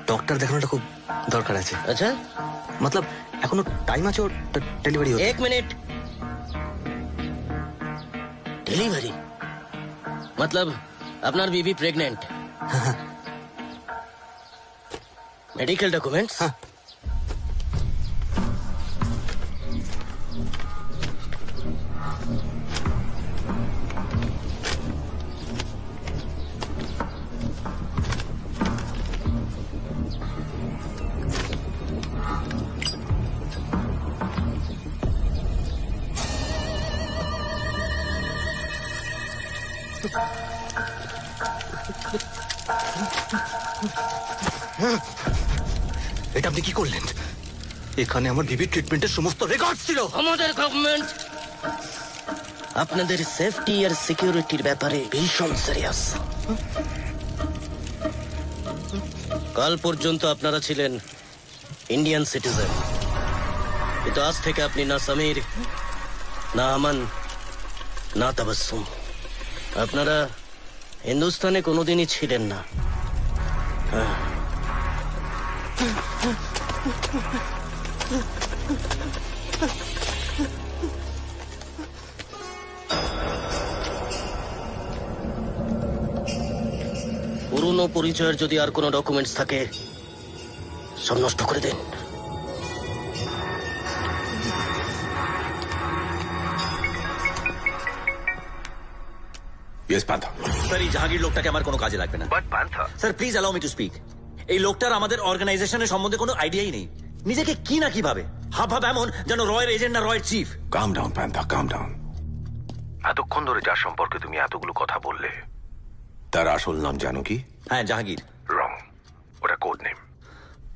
ডক্টর দেখানোটা খুব দরকার আছে। আচ্ছা, মতলব এখনো টাইম আছে ওর ডেলিভারি হতে। এক মিনিট। ডেলিভারি মতলব আপনার বিবি প্রেগনেন্ট? Medical documents? এটা আপনি কি করলেন? এখানে আমার বিবির ট্রিটমেন্টের সমস্ত রেকর্ড ছিল। আমাদের গভর্নমেন্ট আপনাদের সেফটি আর সিকিউরিটির ব্যাপারে ভীষণ সিরিয়াস। কাল পর্যন্ত আপনারা ছিলেন ইন্ডিয়ান সিটিজেন, কিন্তু আজ থেকে আপনি না সমীর, না আমান, না তাবাসসুম। আপনারা হিন্দুস্তানে কোনোদিনই ছিলেন না। পুরনো পরিচয়ের যদি আর কোনো ডকুমেন্টস থাকে সব নষ্ট করে দেন। ইয়েস পান্থা। স্যার, এই জাহাঙ্গীর লোকটাকে আমার কোনো কাজে লাগবে না। But Panther, sir please allow me to speak. এই লোকটার আমাদের অর্গানাইজেশনের সম্বন্ধে কোনো আইডিয়াই নেই। নিজেকে কি না কিভাবে হাব এমন যেন রয়ের এজেন্ট না রয়ের চিফ। কাম ডাউন পান্থা, কাম ডাউন। এতক্ষণ ধরে যার সম্পর্কে তুমি এতগুলো কথা বললে, তার আসল নাম জানো কি? হ্যাঁ, জাহাঙ্গীর। রং, ওটা কোড নেম।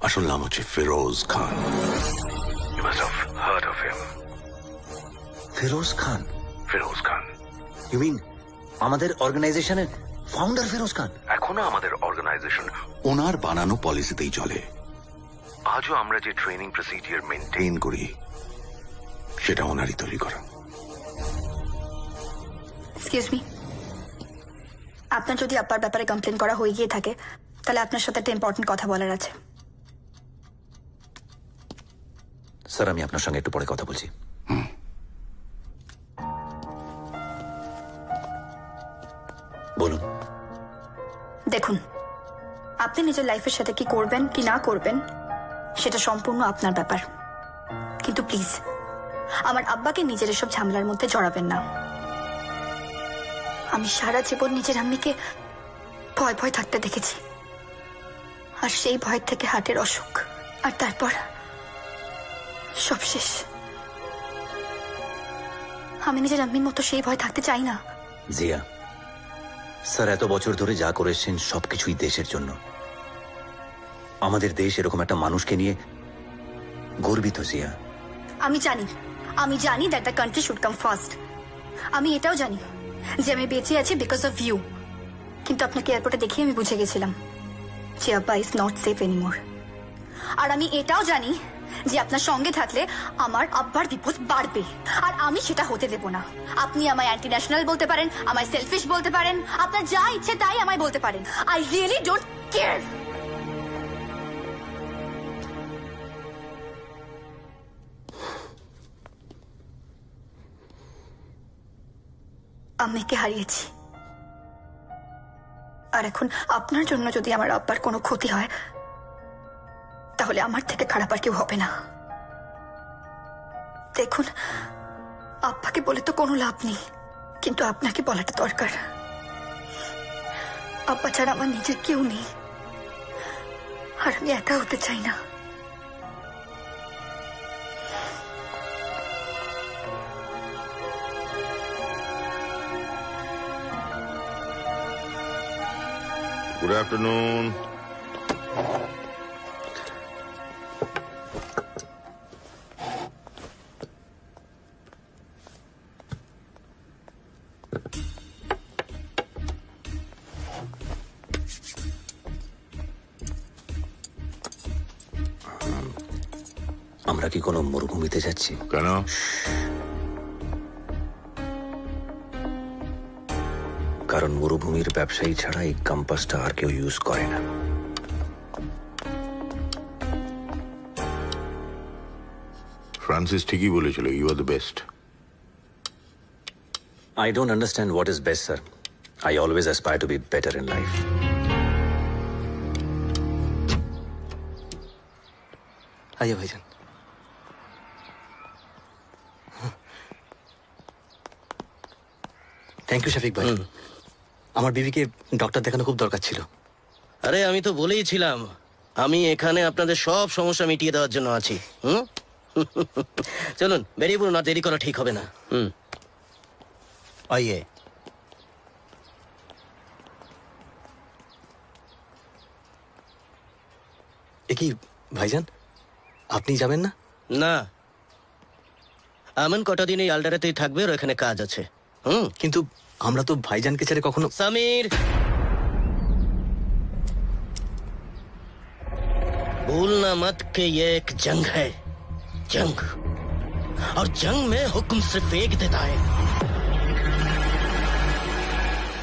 আসল নাম হচ্ছে Firoz Khan. You must have heard of him. Firoz Khan? Firoz Khan, you mean আমাদের অর্গানাইজেশনের ফাউন্ডার ফিরোজ খান? এখনো আমাদের অর্গানাইজেশন ওনার বানানো পলিসিতেই চলে। আজও আমরা যে ট্রেনিং প্রসিডিওর মেনটেন ট্রেন করি সেটা ওনারই তৈরি করা। এক্সকিউজ মি, আপনার যদি আব্বার ব্যাপারে কমপ্লেন করা হয়ে গিয়ে থাকে, তাহলে আপনার সাথে একটা ইম্পর্টেন্ট কথা বলার আছে। স্যার আমি আপনার সঙ্গে একটু পরে কথা বলছি। বলুন। দেখুন, আপনি নিজের লাইফের সাথে কি করবেন কি না করবেন সেটা সম্পূর্ণ আপনার ব্যাপার, কিন্তু প্লিজ আমার আব্বাকে নিজের এসব ঝামেলার মধ্যে জড়াবেন না। আমি সারা জীবন নিজের আম্মিকে ভয় ভয় থাকতে দেখেছি, আর সেই ভয় থেকে হার্টের অসুখ, আর তারপর সব শেষ। আমি নিজের আম্মির মতো সেই ভয় থাকতে চাই না। জিয়া, স্যার এত বছর ধরে যা করেছেন সবকিছুই দেশের জন্য। আমাদের দেশ এরকম একটা মানুষকে নিয়ে গর্বিত জিয়া। আমি জানি that the country should come first. আমি এটাও জানি যে আমি বেঁচে আছি বিকজ অফ ইউ। কিন্তু আপনাকে এয়ারপোর্টে দেখে আমি বুঝে গেছিলাম যে আব্বা ইজ নট সেফ এনিমোর। আর আমি এটাও জানি যে আপনার সঙ্গে থাকলে আমার আব্বার বিপদ বাড়বে, আর আমি সেটা হতে দেব না। আপনি আমায় অ্যান্টি ন্যাশনাল বলতে পারেন, আমায় সেলফিশ বলতে পারেন, আপনার যা ইচ্ছে তাই আমায় বলতে পারেন। I really don't care. আম্মিকে হারিয়েছি, আর এখন আপনার জন্য যদি আমার আব্বার কোনো ক্ষতি হয় তাহলে আমার থেকে খারাপ আর কেউ হবে না। দেখুন, আব্বাকে বলে তো কোনো লাভ নেই, কিন্তু আপনাকে বলাটা দরকার। আব্বা ছাড়া আমার নিজের কেউ নেই, আর আমি একা হতে চাই না। Good afternoon. আমরা কি কোনো মরুভূমিতে যাচ্ছি? কেন? কারণ মরুভূমির ব্যবসায়ী ছাড়া এই কম্পাসটা আর কেউ ইউজ করে না। ফ্রান্সিস ঠিকই বলেছিল, you are the best. I don't understand what is best, sir. I always aspire to be better in life. आइए भाईजान। থ্যাংক ইউ শফিক ভাই। আমার বিবিকে ডক্টর দেখানো খুব দরকার ছিল। আরে আমি তো বলেইছিলাম আমি এখানে আপনাদের সব সমস্যা মিটিয়ে দেওয়ার জন্য আছি। চলুন বেরিয়ে পড়ুন, না দেরি করা ঠিক হবে না। আইয়ে। কি ভাইজান, আপনি যাবেন না? না, এমন কটা দিন এই আলডারাতেই থাকবে, আর এখানে কাজ আছে। কিন্তু আমরা তো ভাইজানকে ছেড়ে কখনো। समीर, भूलना मत कि ये एक जंग है, जंग, और जंग में हुक्म सिर्फ एक देता है,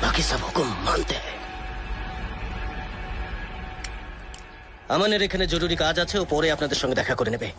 बाकी सब हुक्म मानते हैं। আমানের এখানে জরুরি কাজ আছে, ও পরে আপনাদের সঙ্গে দেখা করে নেবে।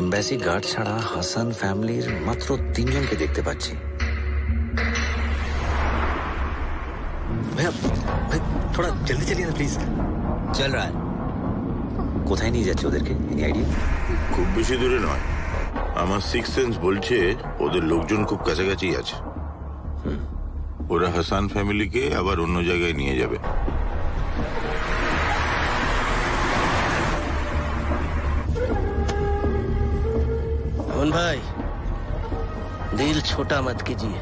এমবাসি গার্ড ছাড়া হাসান ফ্যামিলির মাত্র 3 জনকে দেখতে পাচ্ছি। भैया भाई थोड़ा जल्दी चलिए ना प्लीज। চল রা কোথায় নিয়ে যাচ্ছে ওদেরকে? Any idea? খুব বেশি দূরে নয়, আমার সিক্স সেন্স বলছে ওদের লোকজন খুব কাছাকাছি আছে। ওরা হাসান ফ্যামিলিকে আবার অন্য জায়গায় নিয়ে যাবে। मोहन भाई दिल छोटा मत कीजिए।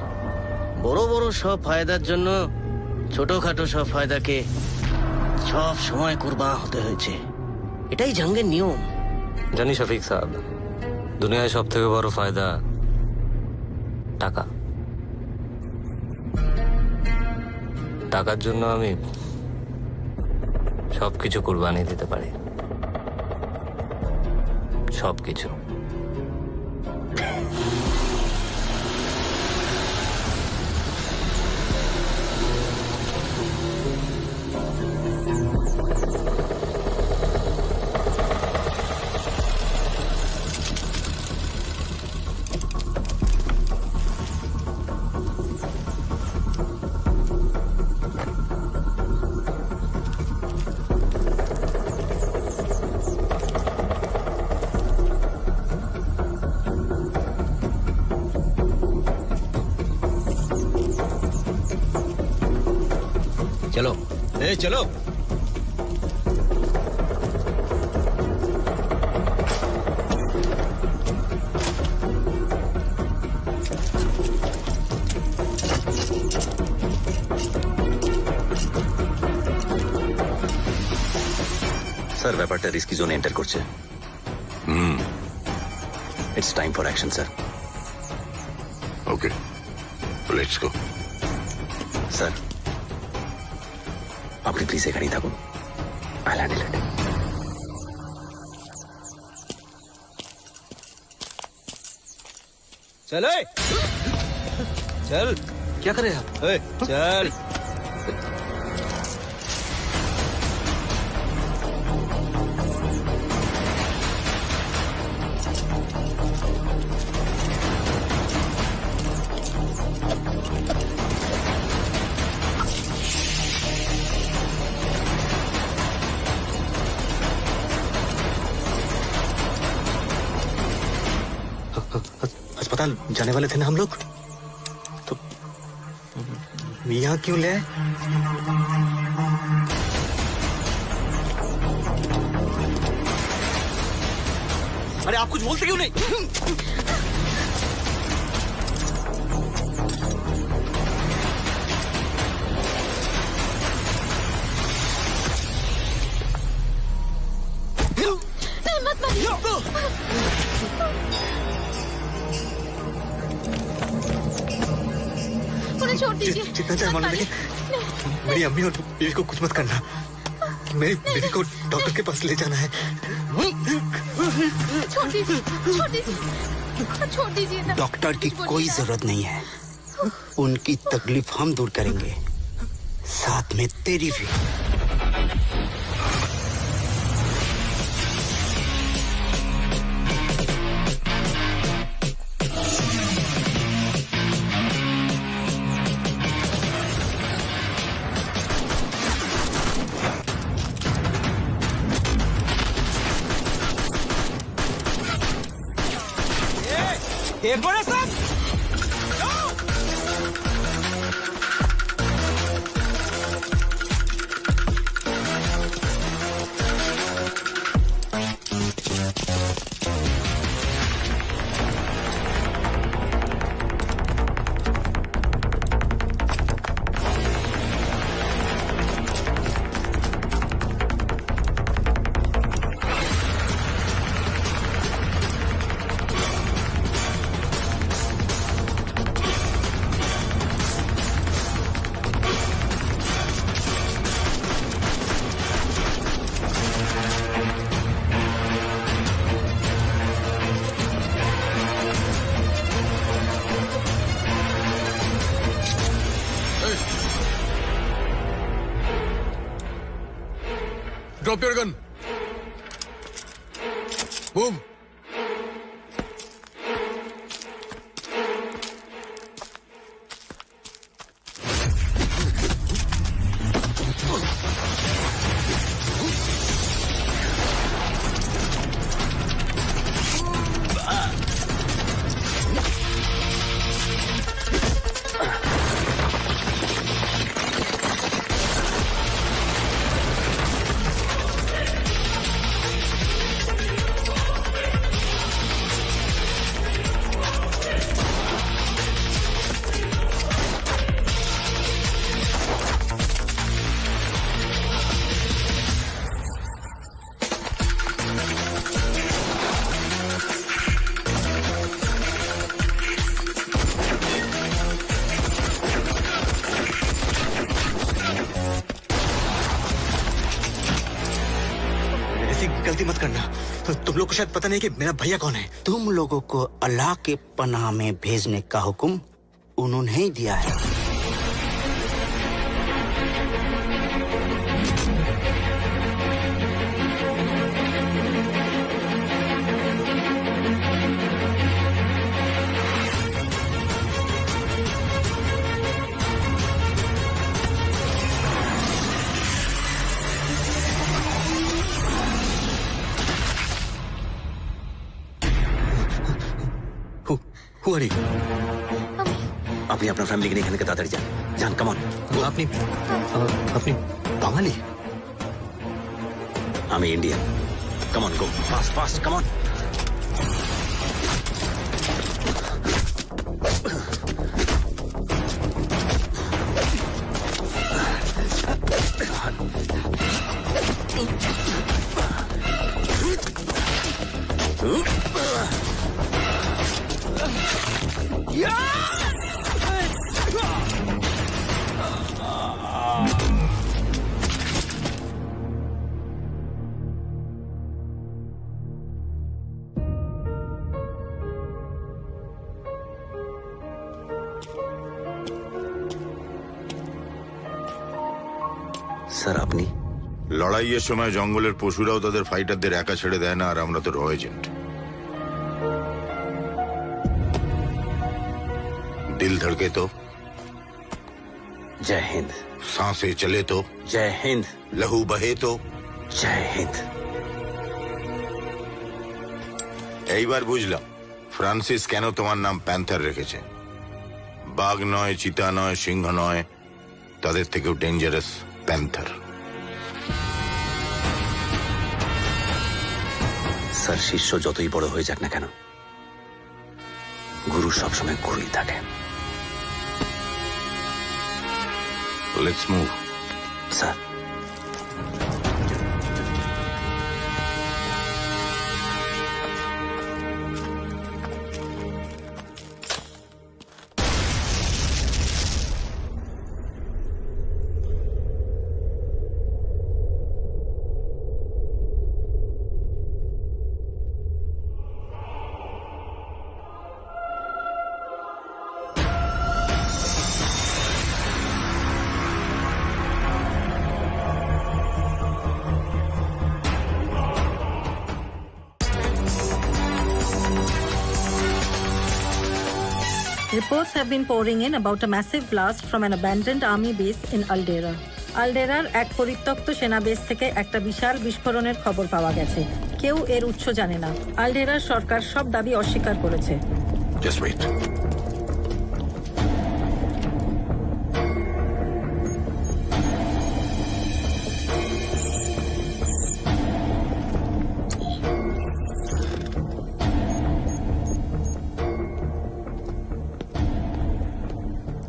বড় বড় সব ফায়দার জন্য ছোটখাটো সব ফায়দাকে সব সময় কুরবান হতে হয়েছে। এটাই জঙ্গের নিয়ম। জানি শফিক সাহেব, দুনিয়ায় সব থেকে বড় ফায়দা টাকা। টাকার জন্য আমি সবকিছু কুরবানি দিতে পারি, সবকিছু। चलो चलो। স্যার ব্যাপারটা রিস্কি জোনে এন্টার করছে। It's time for action sir. Okay, let's go. Sir আপনি প্লিজ এখানেই থাকুন, আই হ্যান্ডেল ইট। चल चल। क्या कर रहे हैं आप? चल। अस्पताल जाने वाले थे ना हम लोग, तो यहाँ क्यों ले आए? अरे आप कुछ बोलते क्यों नहीं? मत मारिए। उन्हें छोड़ दीजिए। जितना चाहे मानो, लेकिन मेरी अम्मी और बीवी को कुछ मत करना। मेरी बीवी को डॉक्टर के पास ले जाना है। छोड़ दीजिए, छोड़ दीजिए, छोड़ दीजिए ना। डॉक्टर की कोई जरूरत नहीं है, उनकी तकलीफ हम दूर करेंगे, साथ में तेरी भी। एक बड़ा सब। Drop your gun. Move. गलती मत करना। तुम लोग को शायद पता नहीं कि मेरा भैया कौन है। तुम लोगों को अल्लाह के पनाह में भेजने का हुक्म उन्होंने ही दिया है। Who are you? আপনি আপনার ফ্যামিলিকে নিয়ে এখান থেকে তাড়াতাড়ি যান। যান, কামন। আপনি বাঙালি? আমি ইন্ডিয়ান। কামন, গো ফাস্ট ফাস্ট, কামন। স্যার, আপনি? লড়াইয়ের সময় জঙ্গলের পশুরাও তাদের ফাইটারদের একা ছেড়ে দেয় না, আর আমরা তো র এজেন্ট। दिल धड़के तो जय हिंद। सांसें चले तो जय हिंद। लहू बहे तो जय हिंद। এইবার বুঝলাম ফ্রান্সিস কেন তোমার নাম প্যান্থার রেখেছে। বাঘ নয়, চিতা নয়, সিংহ নয়, তাদের থেকেও ডেঞ্জারাস প্যান্থার। স্যার, শিষ্য যতই বড় হয়ে যাক না কেন, গুরু সবসময় গুরুই থাকে। Let's move. Sir. Reports have been pouring in about a massive blast from an abandoned army base in Aldera. আলডেরার এক পরিত্যক্ত সেনা বেস থেকে একটা বিশাল বিস্ফোরণের খবর পাওয়া গেছে। কেউ এর উৎস জানে না। আলডেরার সরকার সব দাবি অস্বীকার করেছে। Just wait.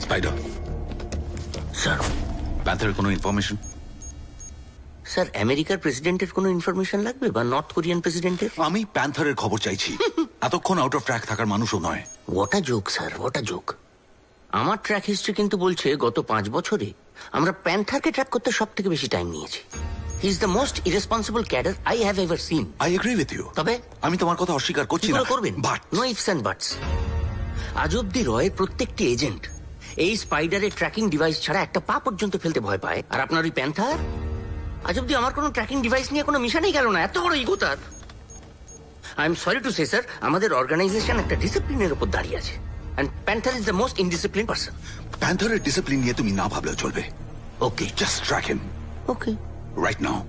স্পাইডার। স্যার, প্যান্থারের কোনো ইনফরমেশন? স্যার, আমেরিকার প্রেসিডেন্টের কোনো ইনফরমেশন লাগবে বা নর্থ কোরিয়ান প্রেসিডেন্টের? আমি প্যান্থারের খবর চাইছি। এতক্ষণ আউট অফ ট্র্যাক থাকার মানুষও নয়। ওটা জোক স্যার, ওটা জোক। আমার ট্র্যাক হিস্ট্রি কিন্তু বলছে গত 5 বছরে আমরা প্যান্থারকে ট্র্যাক করতে সব থেকে বেশি টাইম নিয়েছি। He is the most irresponsible cadre I have ever seen. I agree with you. তবে আমি তোমার কথা অস্বীকার করছি না। করবেন, but no ifs and buts. আজ অব্দি রয়ের প্রত্যেকটি এজেন্ট এই স্পাইডারের ট্র্যাকিং ডিভাইস ছাড়া একটা পা পর্যন্ত ফেলতে ভয় পায়, আর আপনার ওই প্যান্থার আজ অব্দি আমার কোনো ট্র্যাকিং ডিভাইস নিয়ে কোনো মিশনেই গেল না। এত বড় ইগো তার। I am sorry to say sir, আমাদের অর্গানাইজেশন একটা ডিসিপ্লিনের উপর দাঁড়িয়ে আছে, and Panther is the most indiscipline person. প্যান্থারের ডিসিপ্লিন নিয়ে তুমি না ভাবলেও চলবে। Okay, just track him. Okay, right now.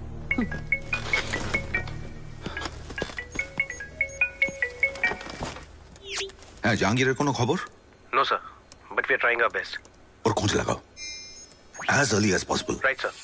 হ্যাঁ, জাহাঙ্গীরের কোনো খবর? No sir, but we are trying our best. ওর খোঁজ লাগাও as early as possible. Right sir.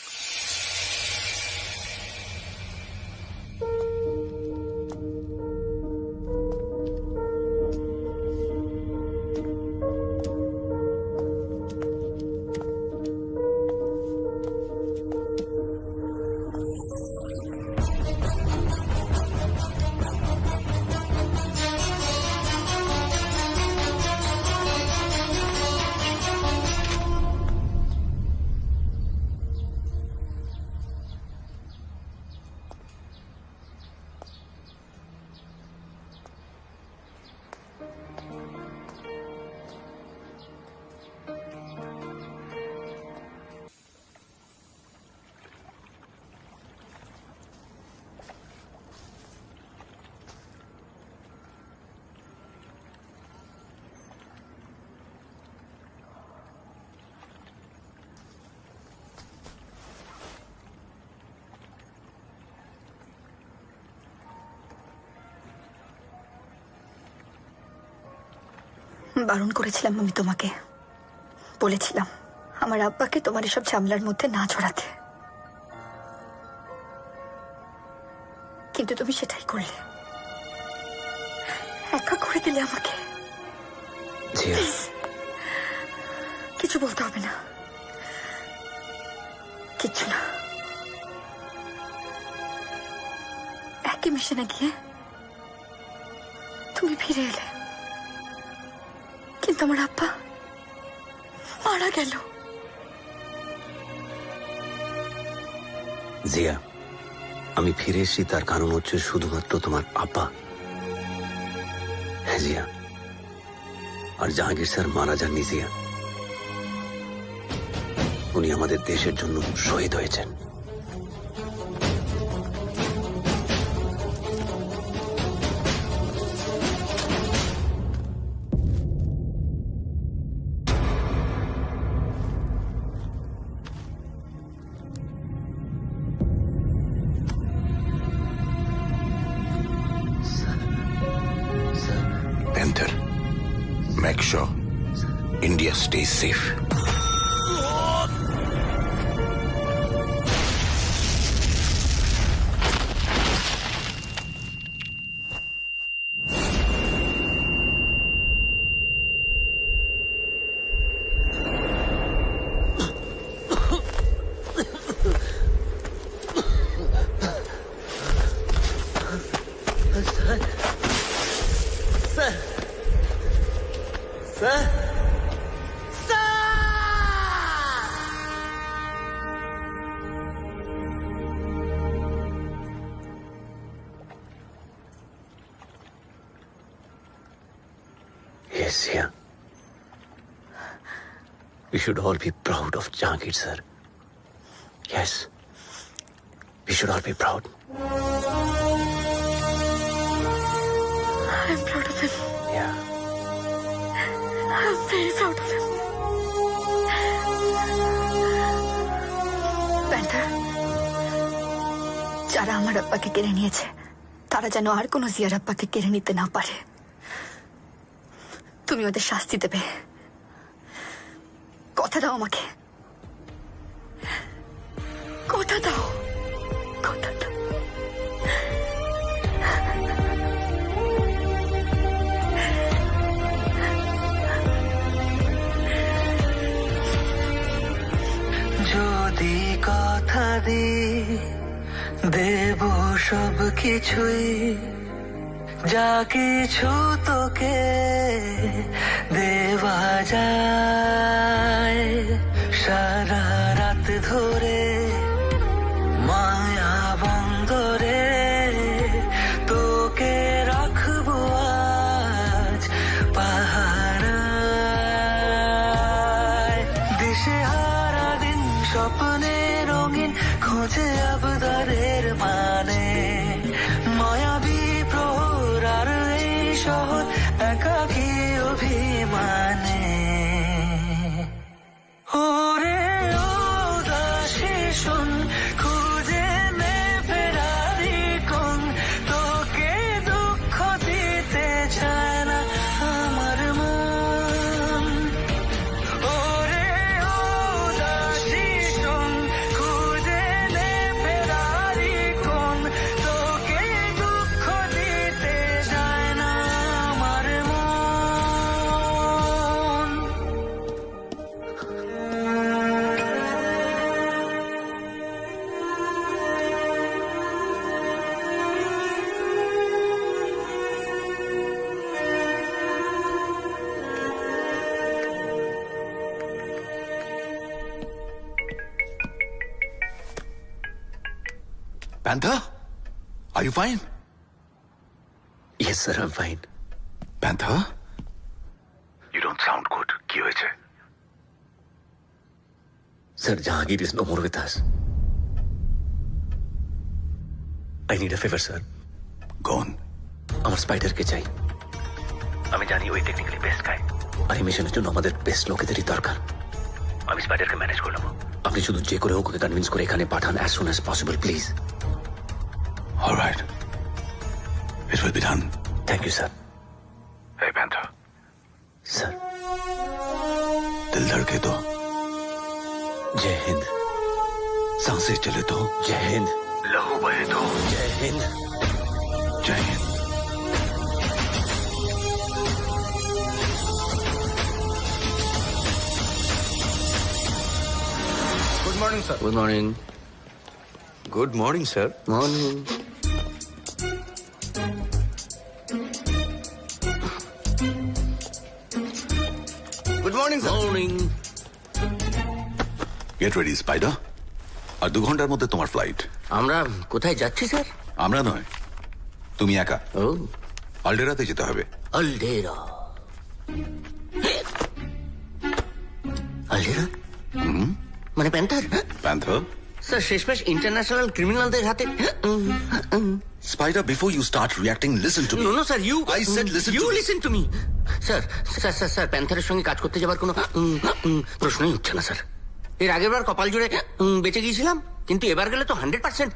বারণ করেছিলাম আমি তোমাকে, বলেছিলাম আমার আব্বাকে তোমার এসব ঝামেলার মধ্যে না জড়াতে, কিন্তু তুমি সেটাই করলে, একা করে দিলে আমাকে। Please, কিছু বলতে হবে না, কিচ্ছু না। একই মিশনে গিয়ে তুমি ফিরে এলে, কিন্তু আমার আব্বা মারা গেল। জিয়া, আমি ফিরে এসেছি তার কারণ হচ্ছে শুধুমাত্র তোমার আব্বা। হ্যাঁ জিয়া, আর জাহাঙ্গীর স্যার মারা যাননি জিয়া, উনি আমাদের দেশের জন্য শহীদ হয়েছেন। Panther, make sure India stays safe. Yes, yeah. We should all be proud of Jahangir, sir. Yes. We should all be proud. I'm proud of him. Yeah. I'm very proud of him. Panther, যারা আমার আব্বাকে কেড়ে নিয়েছে তারা যেন আর কোনো জিয়ার আব্বাকে কেড়ে নিতে না পারে। তুমি ওদের শাস্তি দেবে, কথা দাও আমাকে, কথা দাও, কথা দাও। যদি কথা দিই দেব সব কিছুই, যা কিছু তোকে দেওয়া যায়, সারা রাত ধরে মায়া বন্দরে তোকে রাখবো আজ পাহারায়। দিশেহারা দিন স্বপ্নে রঙিন খোঁজে আবদারের মানে, মায়াবী প্রহর আর এই শহর একাকী অভিমানে। ওরে ও দাসী শোন, খুঁজে নে ফেরারি কোন, তোকে দুঃখ দিতে চায় না আমার মন। ওরে ও দাসী শোন, খুঁজে নে ফেরারি কোন, তোকে দুঃখ দিতে চায় না আমার মন। Panther, are you fine? Yes, sir, I'm fine. Panther? You don't sound good. কি হয়েছে? Sir, Jahangir is no more with us. I need a favor, sir. Go on. আমার স্পাইডারকে চাই। আমি জানি ওই টেকনিক্যালি বেস্ট গাই, আর এই মিশনের জন্য আমাদের বেস্ট লোকেদেরই দরকার। আমি স্পাইডারকে ম্যানেজ করে নেবো, আপনি শুধু যে করে হোক ওকে কনভিন্স করে এখানে পাঠান as soon as possible, please. All right. It will be done. Thank you, sir. Hey, Panther. Sir. दिल धड़के तो, जय हिंद। सांसें चले तो, जय हिंद। लहू बहे तो, Jai Hind. Jai Hind. Good morning sir. Good morning. Good morning sir. Morning. Good morning sir. Morning. Get ready Spider, আর 2 ঘন্টার মধ্যে তোমার ফ্লাইট। আমরা কোথায় যাচ্ছি স্যার? আমরা নয়, তুমি একা। ও, আলডেরাতে যেতে হবে। আলডেরা। আলডেরা মানে প্যান্থার? প্যান্থার? স্যার শেষমেশ ইন্টারন্যাশনাল ক্রিমিনালদের হাতে। Spider, before you start reacting, listen to me. No, sir, you. I said listen you to me. listen to me. Sir প্যান্থারের সঙ্গে কাজ করতে যাবার কোনো প্রশ্নই উঠছে না স্যার। এর আগের বার কপাল জুড়ে বেঁচে গিয়েছিলাম, কিন্তু এবার গেলে তো 100%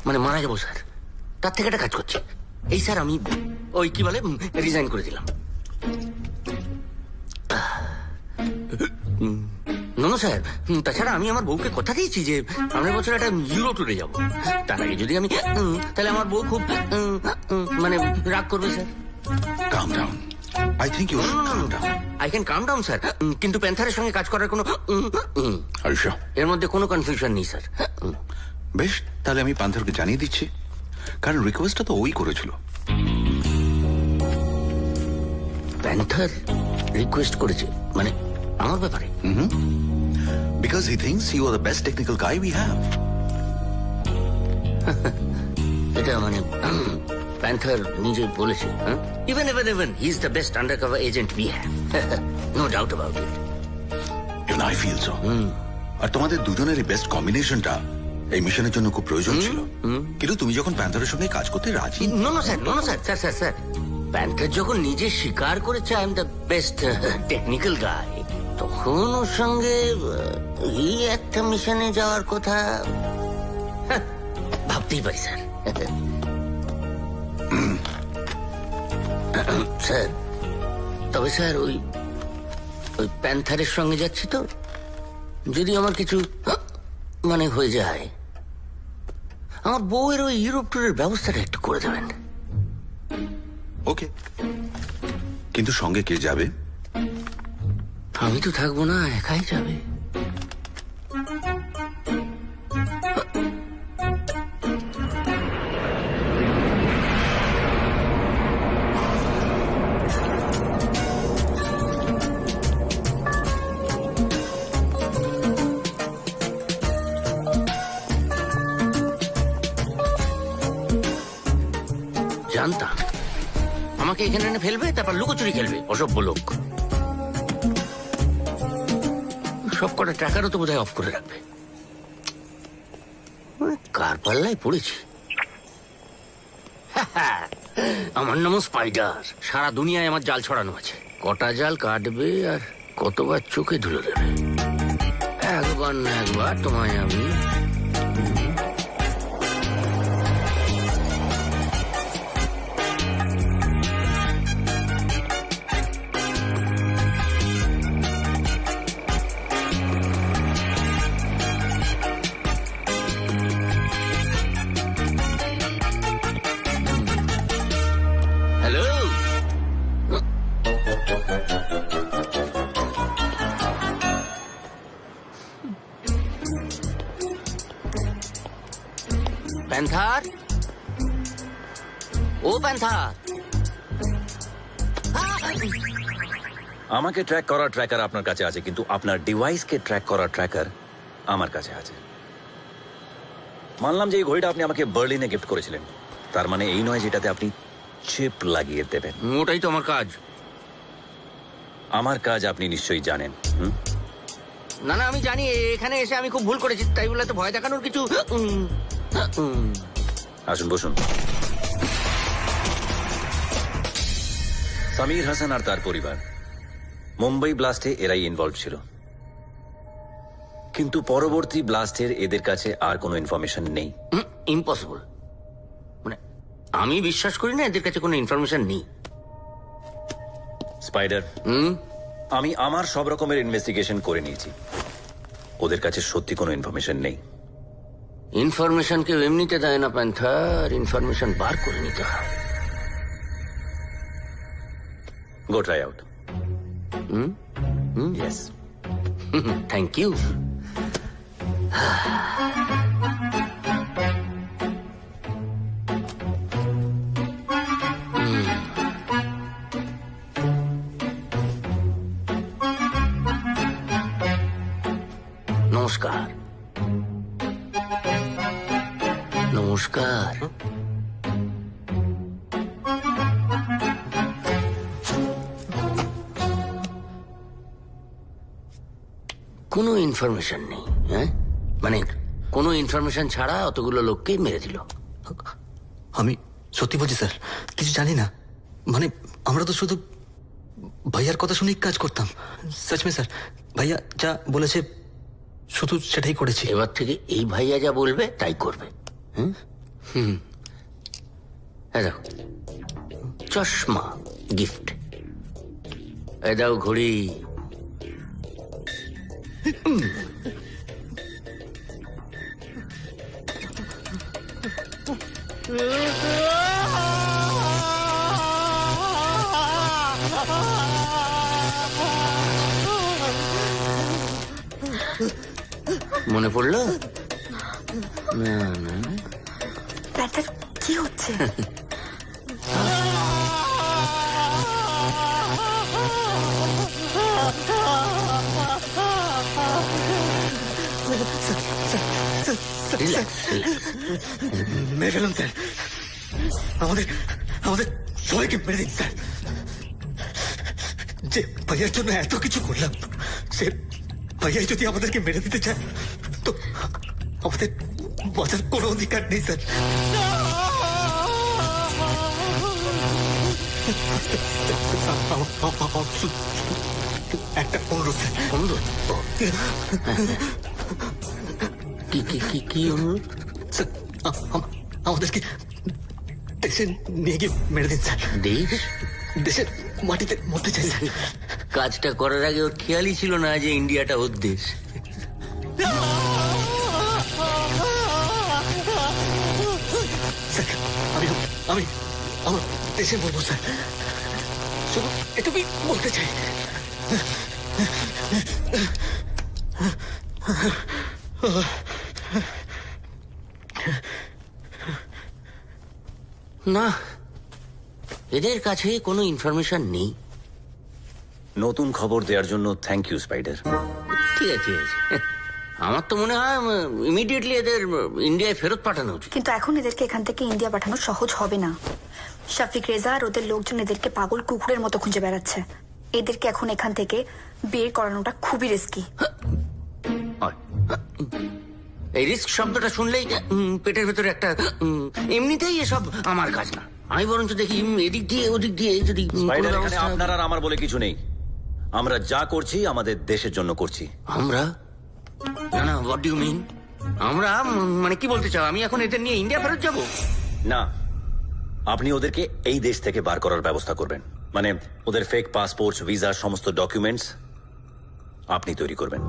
মানে মারা যাবো স্যার। তার থেকে একটা কাজ করছি। এই স্যার আমি ওই কি বলে রিজাইন করে দিলাম। না স্যার, তাছাড়া আমি আমার বউকে কথা দিয়েছি যে সামনের বছর একটা ইউরো ট্যুরে যাবো। তার আগে যদি আমি তাহলে আমার বউ খুব মানে রাগ করবে sir. Calm down. I think you should calm down. I can calm down sir, কিন্তু প্যান্থারের সঙ্গে কাজ করার কোনো Are you sure? এর মধ্যে কোনো কনফিউশন নেই স্যার। বেশ, তাহলে আমি প্যান্থারকে জানিয়ে দিচ্ছি, কারণ রিকোয়েস্টটা তো ওই করেছিল। প্যান্থার রিকোয়েস্ট করেছে মানে আমার ব্যাপারে? Because he thinks you are the best technical guy we have. এটা মানে প্যান্থার নিজে বলেছে? Even he is the best undercover agent we have, no doubt about it. Even I feel so. আর তোমাদের দুজনেরই বেস্ট কম্বিনেশনটা এই মিশনের জন্য খুব প্রয়োজন ছিল। কিন্তু তুমি যখন প্যান্থারের সঙ্গে কাজ করতে রাজি। নো স্যার, প্যান্থার যখন নিজে স্বীকার করেছে I am the best technical guy, তখন ওর সঙ্গে এই একটা মিশনে যাওয়ার কথা ভাবতেই পারি স্যার। স্যার তবে স্যার ওই প্যান্থারের সঙ্গে যাচ্ছি তো, যদি আমার কিছু মানে হয়ে যায়, আমার বউয়ের ওই ইউরোপ ট্যুরের ব্যবস্থাটা একটু করে দেবেন। ওকে, কিন্তু সঙ্গে কে যাবে? আমি তো থাকবো না, একাই যাবে। জানতাম আমাকে এখানে এনে ফেলবে, তারপর লুকোচুরি খেলবে, অসভ্য লোক। সব কটা ট্র্যাকারও তো বোধহয় অফ করে রাখবে। কার পাল্লায় পড়েছি। আমার নাম স্পাইডার, সারা দুনিয়ায় আমার জাল ছড়ানো আছে। কটা জাল কাটবে আর কতবার চোখে ধুলো দেবে, একবার না একবার তোমায় আমি। হ্যালো, প্যান্থার, ও প্যান্থার। আমাকে ট্র্যাক করার ট্র্যাকার আপনার কাছে আছে, কিন্তু আপনার ডিভাইসকে ট্র্যাক করার ট্র্যাকার আমার কাছে আছে। মানলাম যে এই ঘড়িটা আপনি আমাকে বার্লিনে গিফট করেছিলেন, তার মানে এই নয় যেটাতে আপনি চিপ লাগিয়ে দেবেন। ওটাই তো আমার কাজ। আমার কাজ আপনি নিশ্চয়ই জানেন। না আমি জানি, এখানে এসে আমি খুব ভুল করেছি, তাই বলে তো ভয় দেখানোর কিছু। আসুন বসুন। সামির হাসান আর তার পরিবার মুম্বাই ব্লাস্টে এরাই ইনভলভ ছিল, কিন্তু পরবর্তী ব্লাস্টের এদের কাছে আর কোনো ইনফরমেশন নেই। ইম্পসিবল, মানে আমি বিশ্বাস করি না এদের কাছে কোনো ইনফরমেশন নেই। স্পাইডার, আমি আমার সব রকমের ইনভেস্টিগেশন করে নিয়েছি, ওদের কাছে সত্যি কোনো ইনফরমেশন নেই। ইনফরমেশন কেউ এমনিতে দেয় না প্যান্থার, ইনফরমেশন বার করে নিতে হয়। Go try out. Yes, thank you. নমস্কার। নমস্কার। কোনো ইনফরমেশন নেই, হ্যাঁ? মানে কোনো ইনফরমেশন ছাড়া অতগুলো লোককে মেরে দিল। আমি সত্যি বলছি স্যার, কিছু জানি না। মানে আমরা তো শুধু ভাইয়ার কথা শুনেই কাজ করতাম। সচমে স্যার, ভাইয়া যা বলেছে শুধু সেটাই করেছি। এবার থেকে এই ভাইয়া যা বলবে তাই করবে। দেখো, চশমা গিফট, এ দাও ঘড়ি। মনে পড়লো? না না, প্যান্থার কি হচ্ছে? মেরে ফেলুন স্যার, আমাদের আমাদের সবাইকে মেরে দিন স্যার। যে ভাইয়ার জন্য এত কিছু করলাম, সে ভাইয়াই যদি আমাদেরকে মেরে দিতে চায় তো আমাদের বাঁচার কোনো অধিকার নেই স্যার। একটা অনুরোধ স্যার। অনুরোধ? কি কি কি কি অনুরোধ? স্যার, আমাদেরকে দেশে নিয়ে গিয়ে মেরে দিন স্যার। দেশ? দেশের মাটিতে মরতে চাই স্যার। কাজটা করার আগে ওর খেয়ালই ছিল না যে ইন্ডিয়াটা ওর দেশ। আমি আমার দেশে বলবো স্যার, শুধু এটুকুই বলতে চাই। না, এদের কাছে কোনো ইনফরমেশন নেই। নতুন খবর দেওয়ার জন্য থ্যাংক ইউ স্পাইডার। ঠিক আছে, ঠিক আছে। আমার তো মনে হয় ইমিডিয়েটলি এদের ইন্ডিয়ায় ফেরত পাঠানো উচিত। কিন্তু এখন এদেরকে এখান থেকে ইন্ডিয়া পাঠানো সহজ হবে না। শফিক রেজা আর ওদের লোকজন এদেরকে পাগল কুকুরের মতো খুঁজে বেড়াচ্ছে। এদেরকে এখন এখান থেকে বের করানোটা খুবই রিস্কি। এই রিস্ক শব্দটা শুনলেই পেটের ভেতরে একটা এমনিতেই এসব আমার কাজ না। আমি বরঞ্চ দেখি এদিক দিয়ে ওদিক দিয়ে যদি স্পাইডার, এখানে আপনার আর আমার বলে কিছু নেই। আমরা যা করছি আমাদের দেশের জন্য করছি। আমরা? না না, হোয়াট ডু ইউ মিন? আমরা মানে কি বলতে চাও? আমি এখন এদের নিয়ে ইন্ডিয়া ফেরত যাব? না, আপনি ওদেরকে এই দেশ থেকে বার করার ব্যবস্থা করবেন। মানে ওদের ফেক পাসপোর্ট, ভিসা, সমস্ত ডকুমেন্টস আপনি তৈরি করবেন।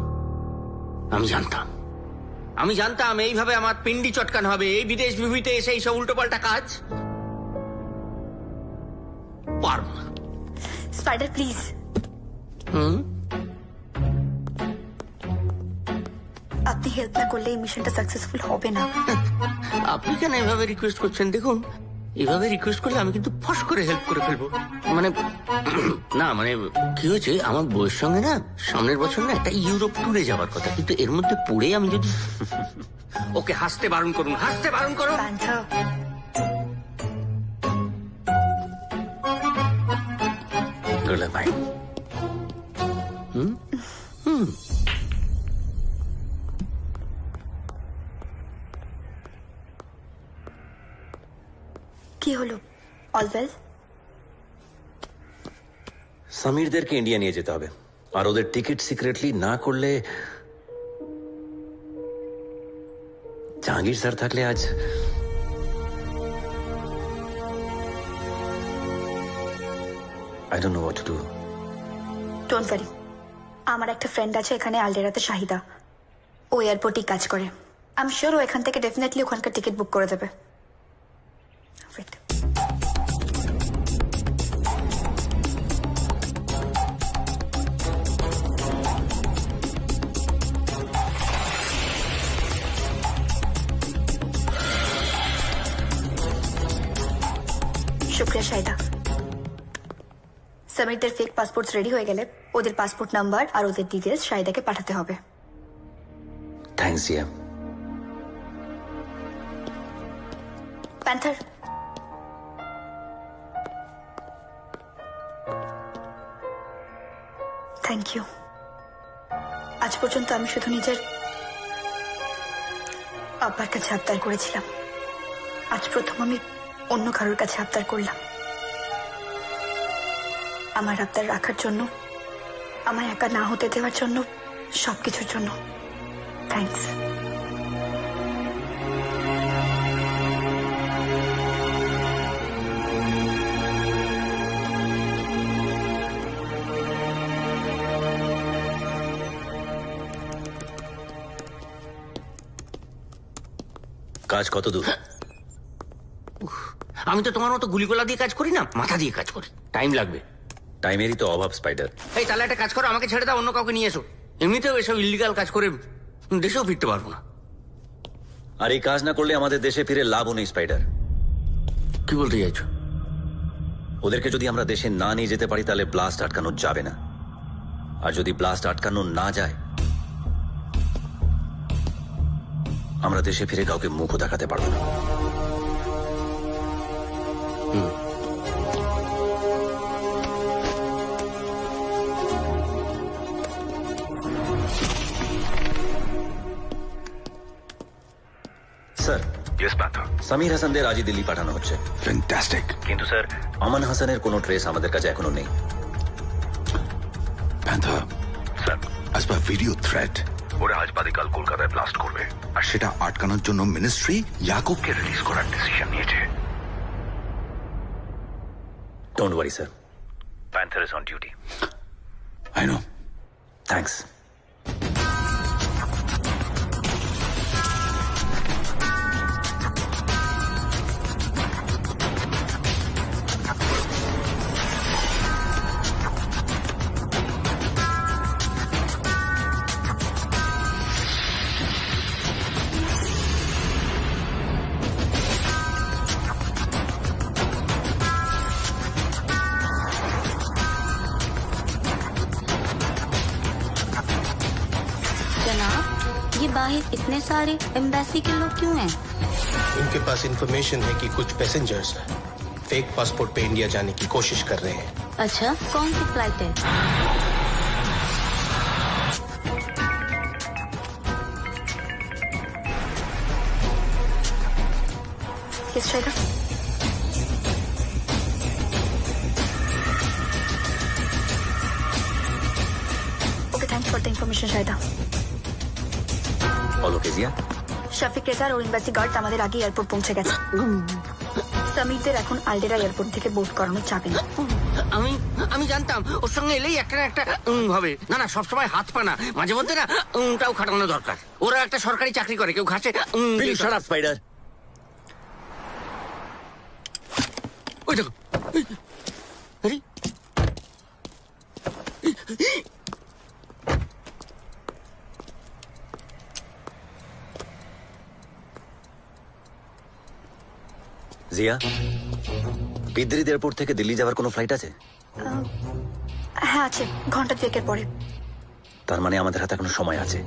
আমি জানতাম এইভাবে আমার পিন্ডি চটকান হবে। এই বিদেশ বিভূতিতে এসে এইসব উল্টোপাল্টা কাজ পারব না। Spider please. আপনি হেল্প না করলে এই মিশনটা সাকসেসফুল হবে না। আপনি কেন এভাবে রিকোয়েস্ট করছেন? দেখুন, এভাবে রিকোয়েস্ট করলে আমি কিন্তু ফস করে হেল্প করে ফেলবো। মানে না, মানে কি হয়েছে, আমার বউয়ের সঙ্গে না সামনের বছর না একটা ইউরোপ ট্যুরে যাওয়ার কথা, কিন্তু এর মধ্যে পড়ে আমি যদি ওকে হাসতে বারণ করুন, হাসতে বারণ করুন। Good bye. কি হলো? All well? সমীরদেরকে ইন্ডিয়া নিয়ে যেতে হবে, আর ওদের টিকিট সিক্রেটলি না করলে জাহাঙ্গীর স্যার থাকলে আজ I don't know what to do. Don't worry, আমার একটা ফ্রেন্ড আছে এখানে আলডেরাতে, শাহিদা। ও এয়ারপোর্টেই কাজ করে। আই এম শিওর ও এখান থেকে ডেফিনেটলি ওখানকার টিকিট বুক করে দেবে। Wait. শুক্রিয়া শাহিদা। সামিরদের ফেক পাসপোর্টস রেডি হয়ে গেলে ওদের পাসপোর্ট নাম্বার আর ওদের ডিটেলস শাহিদাকে পাঠাতে হবে। Thanks Zia. Panther, thank you. আজ পর্যন্ত আমি শুধু নিজের আব্বার কাছে আবদার করেছিলাম, আজ প্রথম আমি অন্য কারোর কাছে আবদার করলাম। আমার আবদার রাখার জন্য, আমায় একা না হতে দেওয়ার জন্য, সবকিছুর জন্য থ্যাঙ্কস। কাজ কত দূর? আমি তো তোমার মতো গুলিগোলা দিয়ে কাজ করি না, মাথা দিয়ে কাজ করি। টাইম লাগবে। টাইমেরই তো অভাব স্পাইডার। এই তাহলে একটা কাজ করো, আমাকে ছেড়ে দাও, অন্য কাউকে নিয়ে এসো। এমনিতেও এসব ইলিগাল কাজ করে দেশেও ফিরতে পারবো না। আর এই কাজ না করলে আমাদের দেশে ফিরে লাভও নেই স্পাইডার। কি বলতে চাইছো? ওদেরকে যদি আমরা দেশে না নিয়ে যেতে পারি তাহলে ব্লাস্ট আটকানো যাবে না, আর যদি ব্লাস্ট আটকানো না যায় আমরা দেশে ফিরে কাউকে মুখও দেখাতে পারবো না। স্যার, সামির হাসানদের আজই দিল্লি পাঠানো হচ্ছে। ফ্যান্টাস্টিক। কিন্তু স্যার, আমান হাসানের কোনো ট্রেস আমাদের কাছে এখনো নেই। Panther, as per video threat, ওরা আজ বাদে কাল কলকাতায় ব্লাস্ট করবে, আর সেটা আটকানোর জন্য মিনিস্ট্রি ইয়াকুবকে রিলিজ করার ডিসিশন নিয়েছে। Don't worry sir, panther is on duty. I know. Thanks. जनाब, ये बाहर इतने सारे एम्बेसी के लोग क्यों हैं? इनके पास इंफॉर्मेशन है कि कुछ पैसेंजर्स फेक पासपोर्ट पे इंडिया जाने की कोशिश कर रहे हैं। अच्छा, कौन सी फ्लाइट है? Yes, Shaida. Okay, thanks for the information, Shaida. বলো কেজিয়া। শফিক রেজার ও এম্বাসি গার্ড আমাদের আগে এয়ারপোর্ট পৌঁছে গেছে। সামিরদের এখন আলডেরা এয়ারপোর্ট থেকে বোর্ড করানো যাবে না। আমি জানতাম ওর সঙ্গে এলেই একটা না একটা হবে। না না, সবসময় হাত পা না, মাঝে মধ্যে না টাও খাটানো দরকার। ওরা একটা সরকারি চাকরি করে, কেউ ঘাসে। স্পাইডার, ওই দেখো। আরে জিয়া, বিদ্রিদ এয়ারপোর্ট থেকে দিল্লি যাওয়ার কোনো ফ্লাইট আছে? হ্যাঁ আছে, ঘন্টা দুয়েকের পরে। তার মানে আমাদের হাতে এখনো সময় আছে।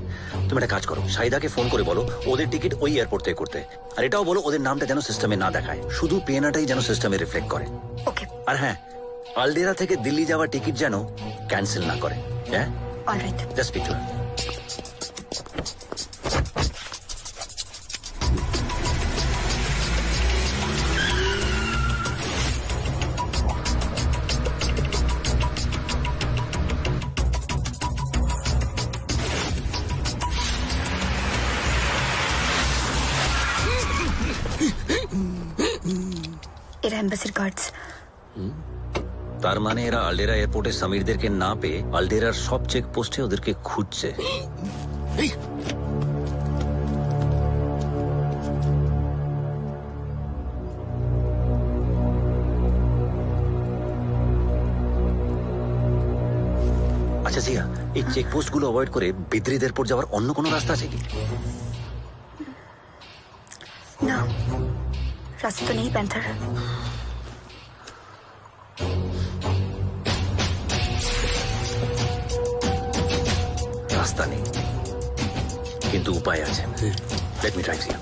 তুমি একটা কাজ করো, শাহিদাকে ফোন করে বলো ওদের টিকিট ওই এয়ারপোর্ট থেকে করতে, আর এটাও বলো ওদের নামটা যেন সিস্টেমে না দেখায়, শুধু পেনাটাই যেন সিস্টেমে রিফ্লেক্ট করে। ওকে। আর হ্যাঁ, আলডেরা থেকে দিল্লি যাওয়ার টিকিট যেন ক্যান্সেল না করে। হ্যাঁ, alright. Just speak to her. এরা এম্বাসির গার্ডস। তার মানে এরা আলডেরা এয়ারপোর্টে সমীরদেরকে না পেয়ে আলডেরার সব চেকপোস্টে ওদেরকে খুঁজছে। আচ্ছা জিয়া, এই চেকপোস্ট গুলো অ্যাভয়েড করে বিদ্রিদ এয়ারপোর্ট যাওয়ার অন্য কোনো রাস্তা আছে কি? না, রাস্তা তো নেই প্যান্থার। রাস্তা নেই, কিন্তু উপায় আছে। Let me try Zia.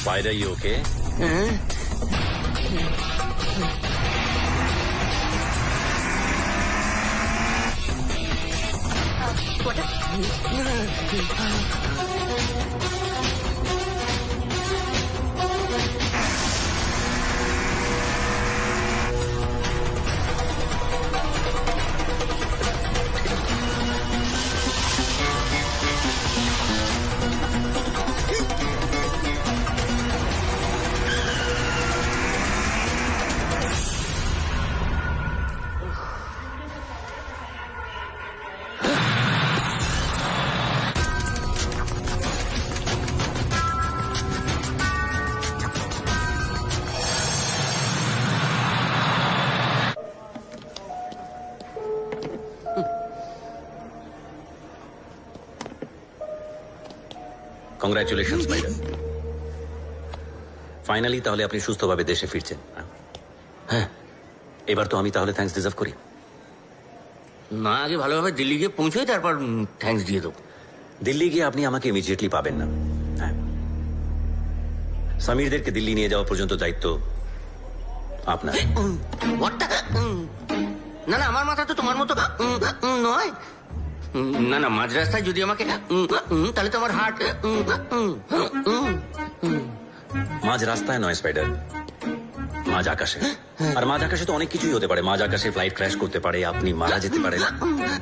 Spider, you okay? Congratulation spider, finally তাহলে আপনি সুস্থভাবে দেশে ফিরছেন। হ্যাঁ, এবার তো আমি তাহলে থ্যাঙ্কস ডিজার্ভ করি। না, আগে ভালোভাবে দিল্লি গিয়ে পৌঁছোই, তারপর থ্যাঙ্কস দিয়ে দেবো। দিল্লি গিয়ে আপনি আমাকে ইমিডিয়েটলি পাবেন না। হ্যাঁ, সমীরদেরকে দিল্লি নিয়ে যাওয়া পর্যন্ত দায়িত্ব আপনার। না না, আমার মাথা তো তোমার মতো নয়। না না, মাঝ রাস্তায় যদি আমাকে তাহলে তো আমার হার্ট। মাঝ রাস্তায় নয় স্পাইডার, মাঝ আকাশে। আর মাঝ আকাশে তো অনেক কিছুই হতে পারে। মাঝ আকাশে ফ্লাইট ক্র্যাশ করতে পারে, আপনি মারা যেতে পারেন।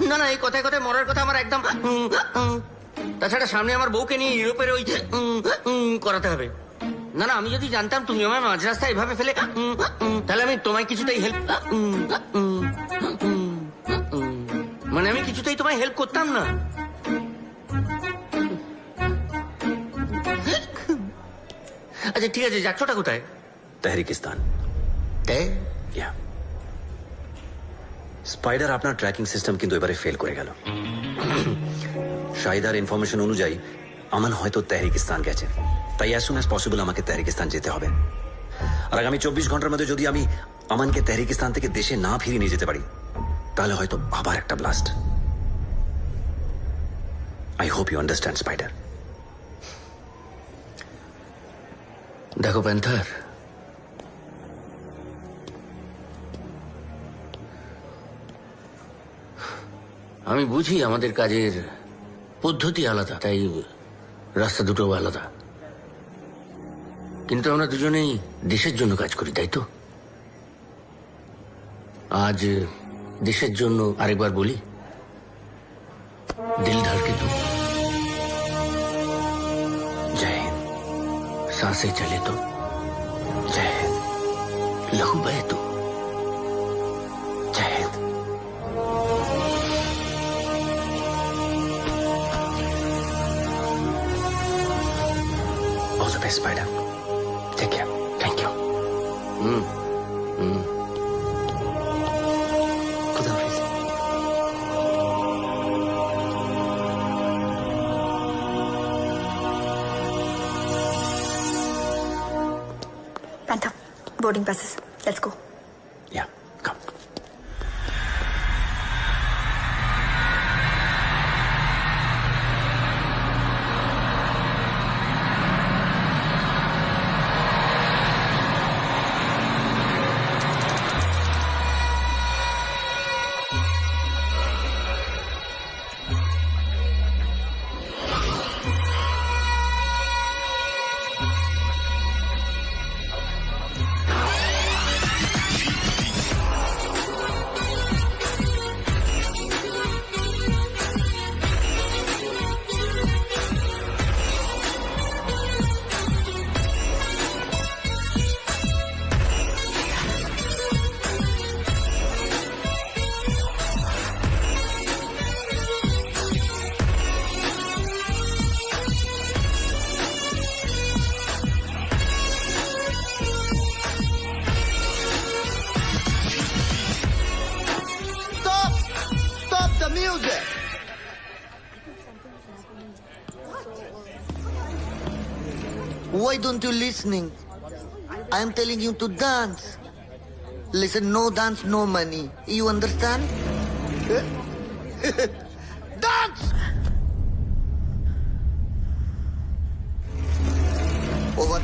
না না, এই কথায় কথায় মরার কথা আমার একদম। তাছাড়া সামনে আমার বউকে নিয়ে ইউরোপের ওই করাতে হবে। না না, আমি যদি জানতাম তুমি আমার মাঝ রাস্তায় এভাবে ফেলে, তাহলে আমি তোমায় কিছুতেই হেল্প, মানে আমি কিছুতেই তোমায় হেল্প করতাম না। আচ্ছা ঠিক আছে, যাচ্ছটা কোথায়? তেহরিকিস্তান। স্পাইডার, আপনার ট্র্যাকিং সিস্টেম কিন্তু এবারে ফেল করে গেল। শাহিদার ইনফরমেশন অনুযায়ী আমান হয়তো তেহরিকিস্তান গেছে, তাই অ্যাজ সুন অ্যাজ পসিবল আমাকে তেহরিকিস্তান যেতে হবে। আর আগামী 24 ঘন্টার মধ্যে যদি আমি আমানকে তেহরিকিস্তান থেকে দেশে না ফিরিয়ে নিয়ে যেতে পারি, তাহলে হয়তো আবার একটা blast. I hope you understand spider. দেখো প্যান্থার, আমি বুঝি আমাদের কাজের পদ্ধতি আলাদা, তাই রাস্তা দুটো আলাদা, কিন্তু আমরা দুজনেই দেশের জন্য কাজ করি, তাই তো? আজ দেশের জন্য আরেকবার বলি, দিল ধড়কে তো, জয় হিন্দ। सांसें चले तो जय हिंद, लहू बहे तो Jai Hind. All the best, Spider. Take care. Thank you. खुदा हाफिज। Boarding passes. Let's go. Yeah, come. Stop the music. Why don't you listening? I am telling you to dance. Listen, no dance, no money. You understand? Dance! Over.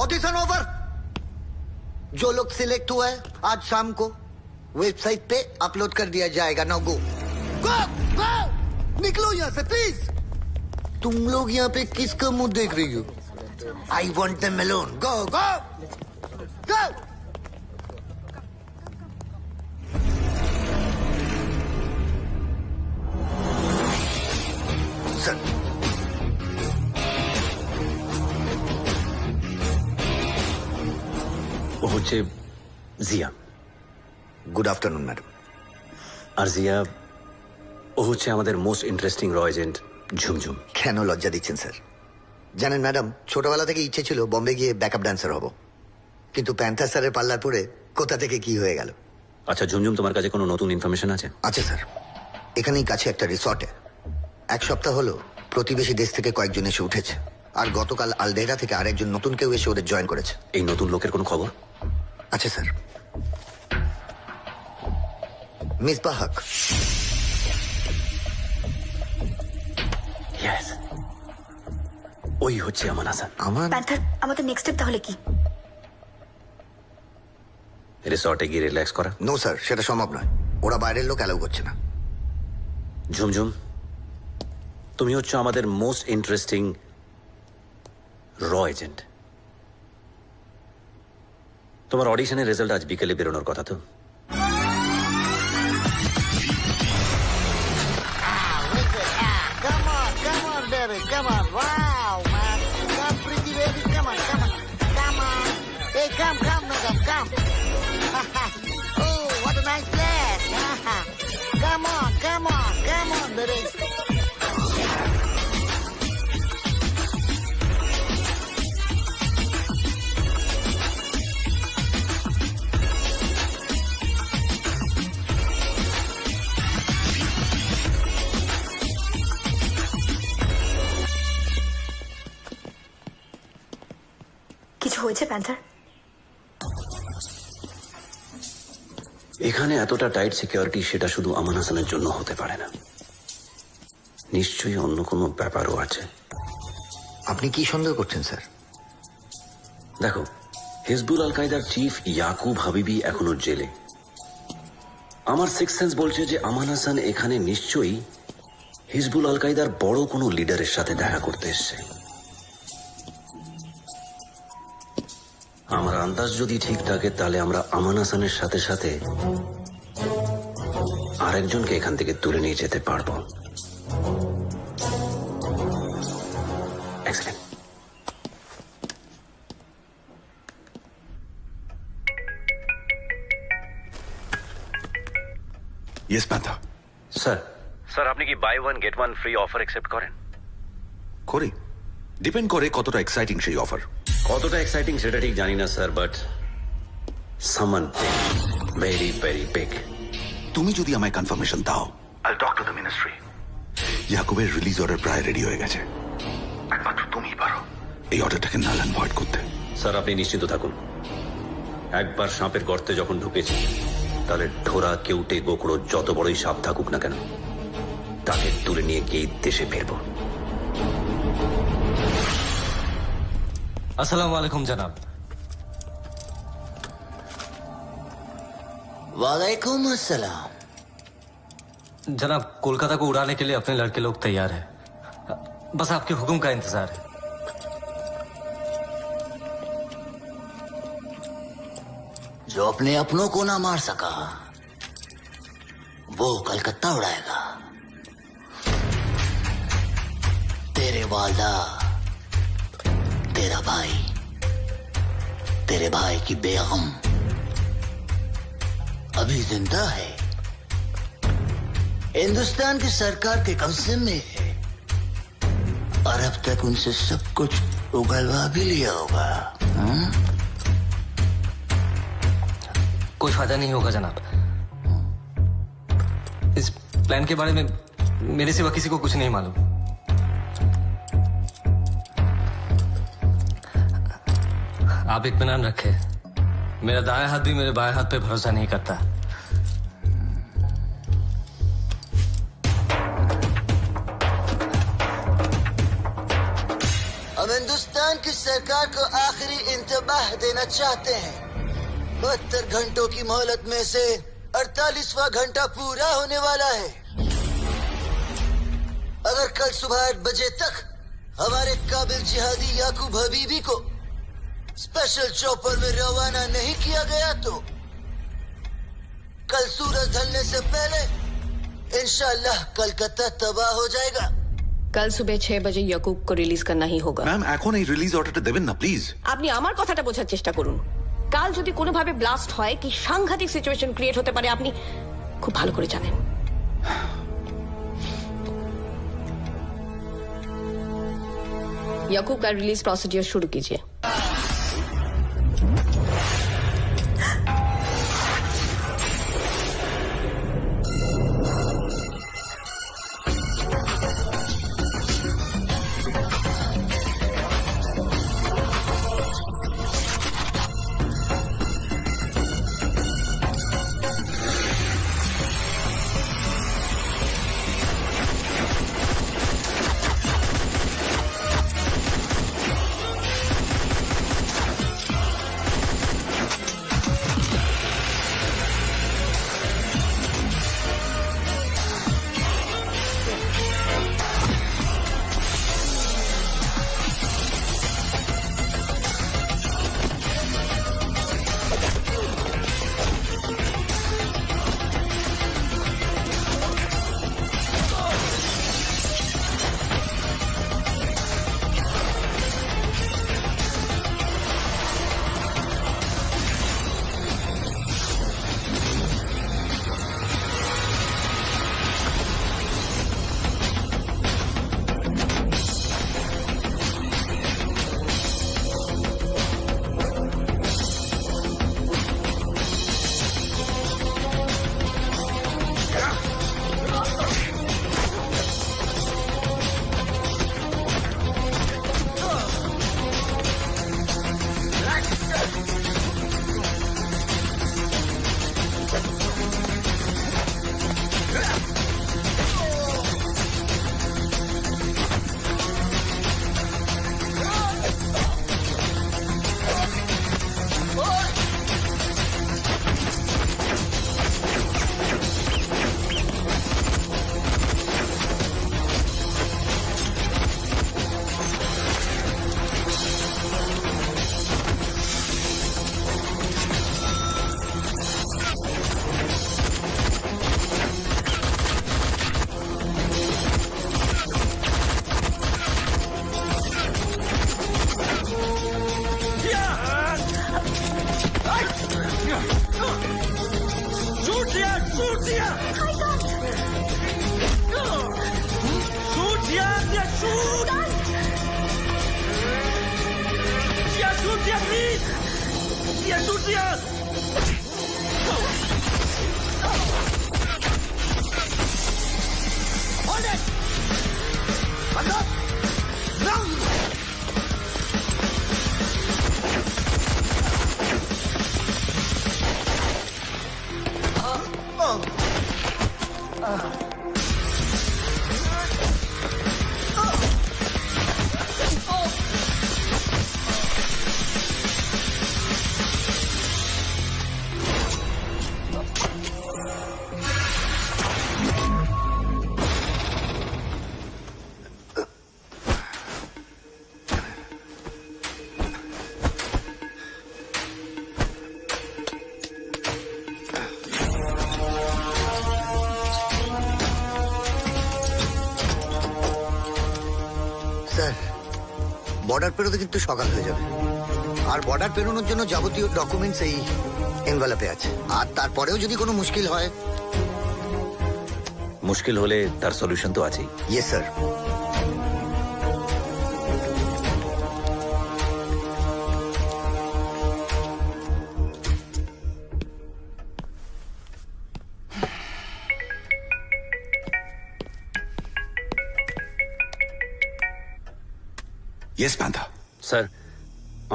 Audition over. जो लोग select हुआ है आज शाम को website पे upload कर दिया जाएगा. नाउ गो गो गो. निकलो यहाँ से प्लीज. तुम लोग यहाँ पे किसका मुंह देख रही हो? I want them alone. Go go go. Sir ও হচ্ছে জিয়া. Good afternoon madam. আর জিয়া ও হচ্ছে আমাদের মোস্ট ইন্টারেস্টিং র এজেন্ট ঝুমঝুম. কেন লজ্জা দিচ্ছেন স্যার? জানেন ম্যাডাম, ছোটবেলা থেকে ইচ্ছে ছিল বম্বে গিয়ে ব্যাকআপ ডান্সার হব, কিন্তু প্যান্থার স্যারের পাল্লার পরে কোথা থেকে কি হয়ে গেল. আচ্ছা ঝুমঝুম, তোমার কাছে কোনো নতুন ইনফরমেশন আছে? আছে স্যার. এখানেই কাছে একটা রিসর্টে এক সপ্তাহ হলো প্রতিবেশী দেশ থেকে কয়েকজন এসে উঠেছে, আর গতকাল আলদেরা থেকে আরেকজন নতুন কেউ এসে ওদের জয়েন করেছে. এই নতুন লোকের কোনো খবর আছে স্যার. মিসবাহ হক. ইয়েস, ওই হচ্ছে আমান হাসান. প্যান্থার, আমাদের নেক্সট স্টেপ তাহলে কি? রিসর্টে গিয়ে রিল্যাক্স করা? নো স্যার, সেটা সম্ভব নয়. ওরা বাইরের লোক অ্যালাউ করছে না. ঝুমঝুম, তুমি হচ্ছে আমাদের মোস্ট ইন্টারেস্টিং র এজেন্ট. তোমার অডিশনের রেজাল্ট আজ বিকেলে বেরোনোর কথা তো? Come on, baby, come on. Wow, man. Come, pretty baby, come on, come on. Come on. Hey, come, madam, come. Oh, what a nice place. Come on, baby. কিছু হয়েছে panther? এখানে এতটা টাইট সিকিউরিটি সেটা শুধু আমান হাসানের জন্য হতে পারে না. নিশ্চয়ই অন্য কোনো ব্যাপারও আছে. আপনি কি সন্দেহ করছেন স্যার? দেখো, হিজবুল আল কায়দার চিফ ইয়াকুব হাবিবি এখনো জেলে. আমার সিক্স সেন্স বলছে যে আমান হাসান এখানে নিশ্চয়ই হিজবুল আল কায়দার বড় কোনো লিডারের সাথে দেখা করতে এসছে. আমার আন্দাজ যদি ঠিক থাকে তাহলে আমরা আমান হাসানের সাথে সাথে আরেকজনকে এখান থেকে তুলে নিয়ে যেতে পারবো. এক্সেলেন্ট. ইয়েস প্যান্থা. স্যার আপনি কি buy one get one free offer accept করেন? করি. ডিপেন্ড করে কতটা এক্সাইটিং সেই অফার. কতটা এক্সাইটিং সেটা ঠিক জানি না sir, but someone very very big. তুমি যদি আমায় কনফার্মেশন দাও, I'll talk to the ministry. ইয়াকুবের রিলিজ অর্ডার প্রায় রেডি হয়ে গেছে. একমাত্র তুমিই পারো এই অর্ডারটাকে নাল অ্যান্ড ভয়েড করতে. স্যার আপনি নিশ্চিত থাকুন, একবার সাপের গর্তে যখন ঢুকেছি, তাহলে ঢোরা কেউটে গোকড়ো যত বড়ই সাপ থাকুক না কেন, তাকে তুলে নিয়ে গিয়ে দেশে ফিরবো। अस्सलाम वालेकुम जनाब। वालेकुम अस्सलाम। जनाब, कोलकाता को उड़ाने के लिए अपने लड़के लोग तैयार हैं। बस आपके हुक्म का इंतजार है। जो अपने अपनों को ना मार सका वो कलकत्ता उड़ाएगा। तेरे वालदा, तेरा भाई, तेरे भाई की बेगम अभी जिंदा है, हिंदुस्तान की सरकार के कब्जे में है, और अब तक उनसे सब कुछ उगलवा भी लिया होगा। कोई फायदा नहीं होगा जनाब। इस प्लान के बारे में मेरे सिवा किसी को कुछ नहीं मालूम। आप इत्मीनान रखे, मेरा दाएं हाथ भी मेरे बाएं हाथ पे भरोसा नहीं करता। हम हिंदुस्तान की सरकार को आखिरी इंतबाह देना चाहते हैं। 72 घंटों की मोहलत में से 48वां घंटा पूरा होने वाला है। अगर कल सुबह 8 बजे तक हमारे काबिल जिहादी याकूब हबीबी को स्पेशल चॉपर में रवाना नहीं किया गया तो कल सूरज ढलने से पहले इंशाल्लाह कलकत्ता तबाह हो जाएगा। কাল সুবে 6 বাজে ইয়াকুবকে রিলিজ করনা হি হোগা। ম্যাম, এখন এই রিলিজ অর্ডারটা দেবেন না প্লিজ। আপনি আমার কথাটা বোঝার চেষ্টা করুন। কাল যদি কোনোভাবে ব্লাস্ট হয়, কি সাংঘাতিক সিচুয়েশন ক্রিয়েট হতে পারে আপনি খুব ভালো করে জানেন। याकूब का रिलीज प्रोसीजर शुरू कीजिए। স্যার বর্ডার পেরোতে কিন্তু সকাল হয়ে যাবে, আর বর্ডার পেরোনোর জন্য যাবতীয় ডকুমেন্টস এই এনভেলপে আছে। আর তারপরেও যদি কোনো মুশকিল হয়। মুশকিল হলে তার সলিউশন তো আছেই। Yes sir. ইয়েস প্যান্থা। স্যার,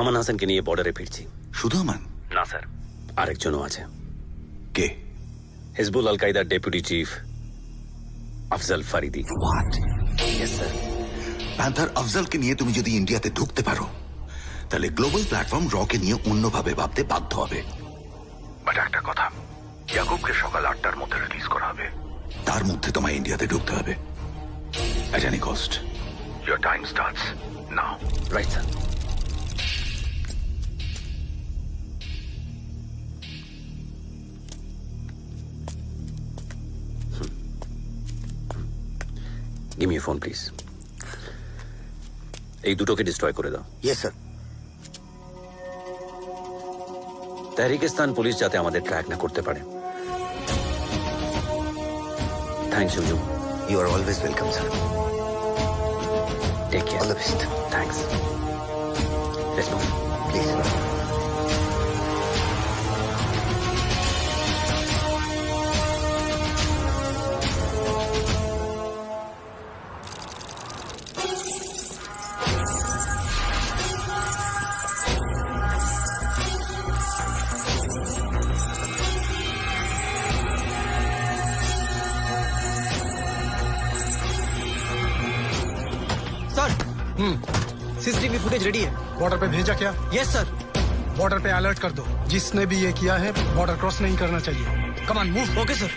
আমান হাসানকে নিয়ে বর্ডারে ফিরছি। শুধু আমান? না স্যার, আরেকজনও আছে। কে? হিজবুল আল কায়দার deputy chief Afzal Faridi. What? Yes sir. Panther আফজালকে নিয়ে তুমি যদি ইন্ডিয়াতে ঢুকতে পারো তাহলে গ্লোবাল প্ল্যাটফর্ম রকে নিয়ে অন্যভাবে ভাবতে বাধ্য হবে। বাট একটা কথা, ইয়াকুবকে সকাল 8টার মধ্যে রিলিজ করা হবে। তার মধ্যে তোমায় ইন্ডিয়াতে ঢুকতে হবে at any cost. Your time starts now. Right, sir. Give me your phone, please. এই দুটোকে ডিস্ট্রয় করে দাও। Yes sir. তাহরিকিস্তান পুলিশ যাতে আমাদের ট্র্যাক না করতে পারে। Thanks you. You are always welcome sir. Take care. All the best. Thanks. Let's move. Please. CCTV footage ready है। बॉर्डर पे भेजा क्या? Yes sir. बॉर्डर पे अलर्ट कर दो, जिसने भी ये किया है बॉर्डर क्रॉस नहीं करना चाहिए। Come on move. Okay sir.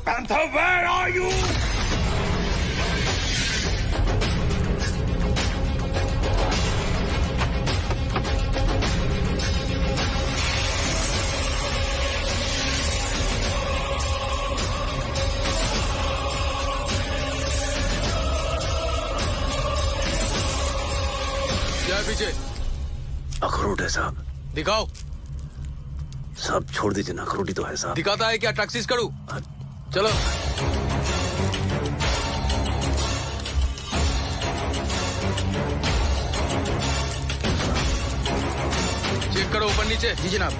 Panther, where are you? क्या है पीछे? अखरोट है साहब। दिखाओ। साहब छोड़ दीजिए ना, अखरोट ही तो है साहब। दिखाता है क्या? टैक्सीज करूं? चलो। चेक करो ऊपर नीचे। जी जनाब।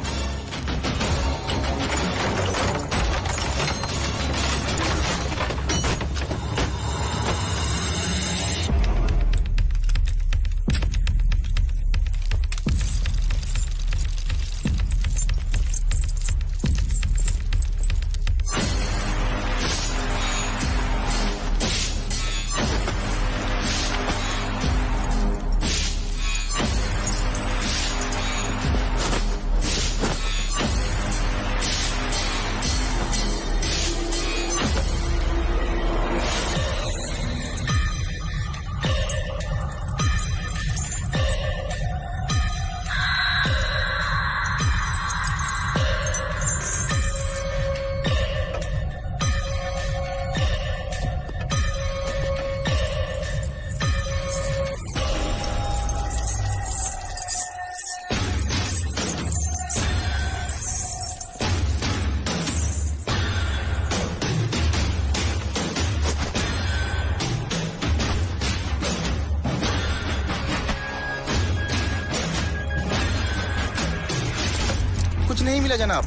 कुछ नहीं मिला जनाब।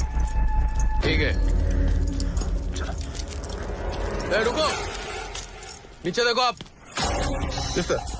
ठीक है, ए, रुको, नीचे देखो आप। Yes sir.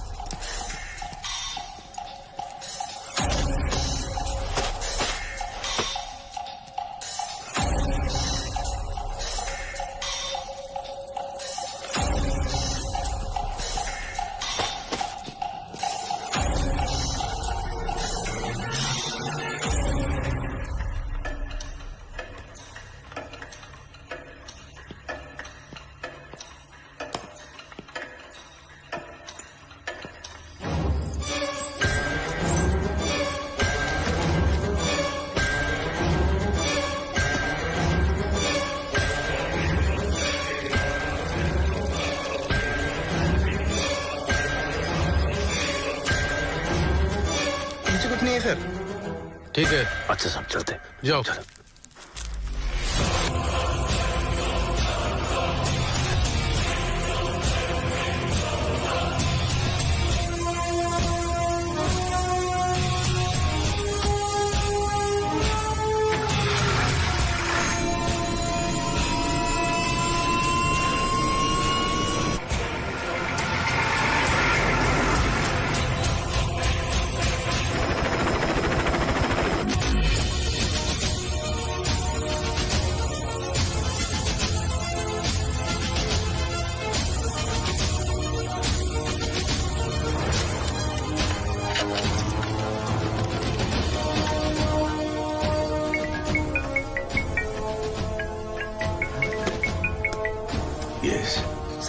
कुछ नहीं है सर। ठीक है, अच्छा साहब चलते जाओ।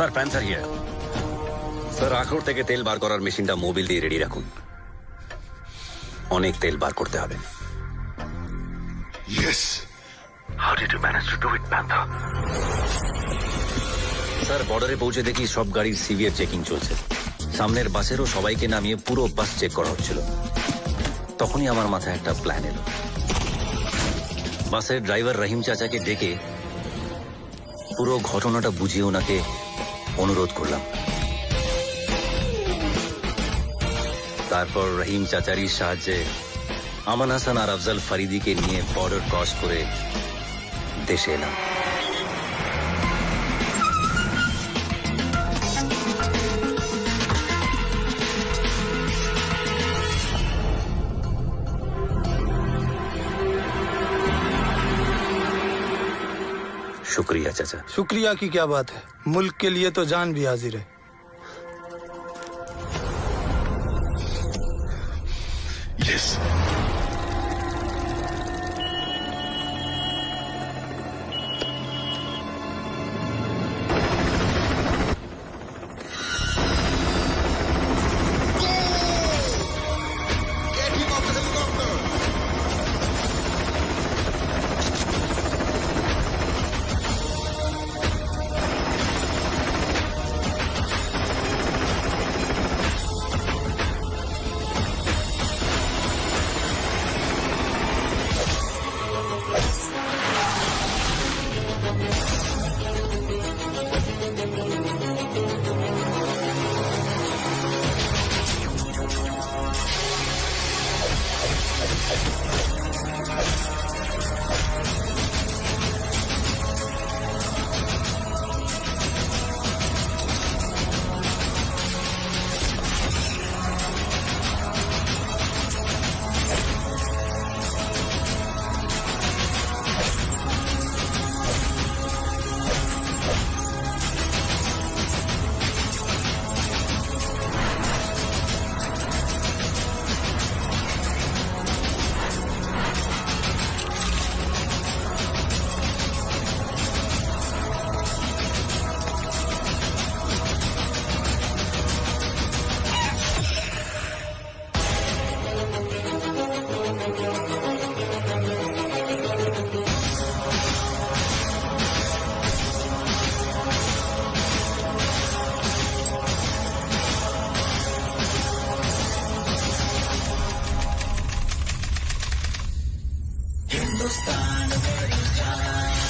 Sir panther here. স্যার আখরোট থেকে তেল বার করার মেশিনটা মোবিল দিয়ে রেডি রাখুন, অনেক তেল বার করতে হবে। Yes. How did you manage to do it, Panther? Sir বর্ডারে পৌঁছে দেখি সব গাড়ির সিভিয়ার চেকিং চলছে, সামনের বাসেরও সবাইকে নামিয়ে পুরো বাস চেক করা হচ্ছিল। তখনই আমার মাথায় একটা প্ল্যান এলো। বাসের ড্রাইভার রহিম চাচাকে ডেকে পুরো ঘটনাটা বুঝিয়ে ওনাকে অনুরোধ করলাম। তারপর রহিম চাচারির সাহায্যে আমান হাসান আর আফজাল ফরিদিকে নিয়ে বর্ডার ক্রস করে দেশে এলাম। शुक्रिया चाचा। शुक्रिया की क्या बात है, मुल्क के लिए तो जान भी हाजिर है। Yes. हिंदुस्तान मेरी जान।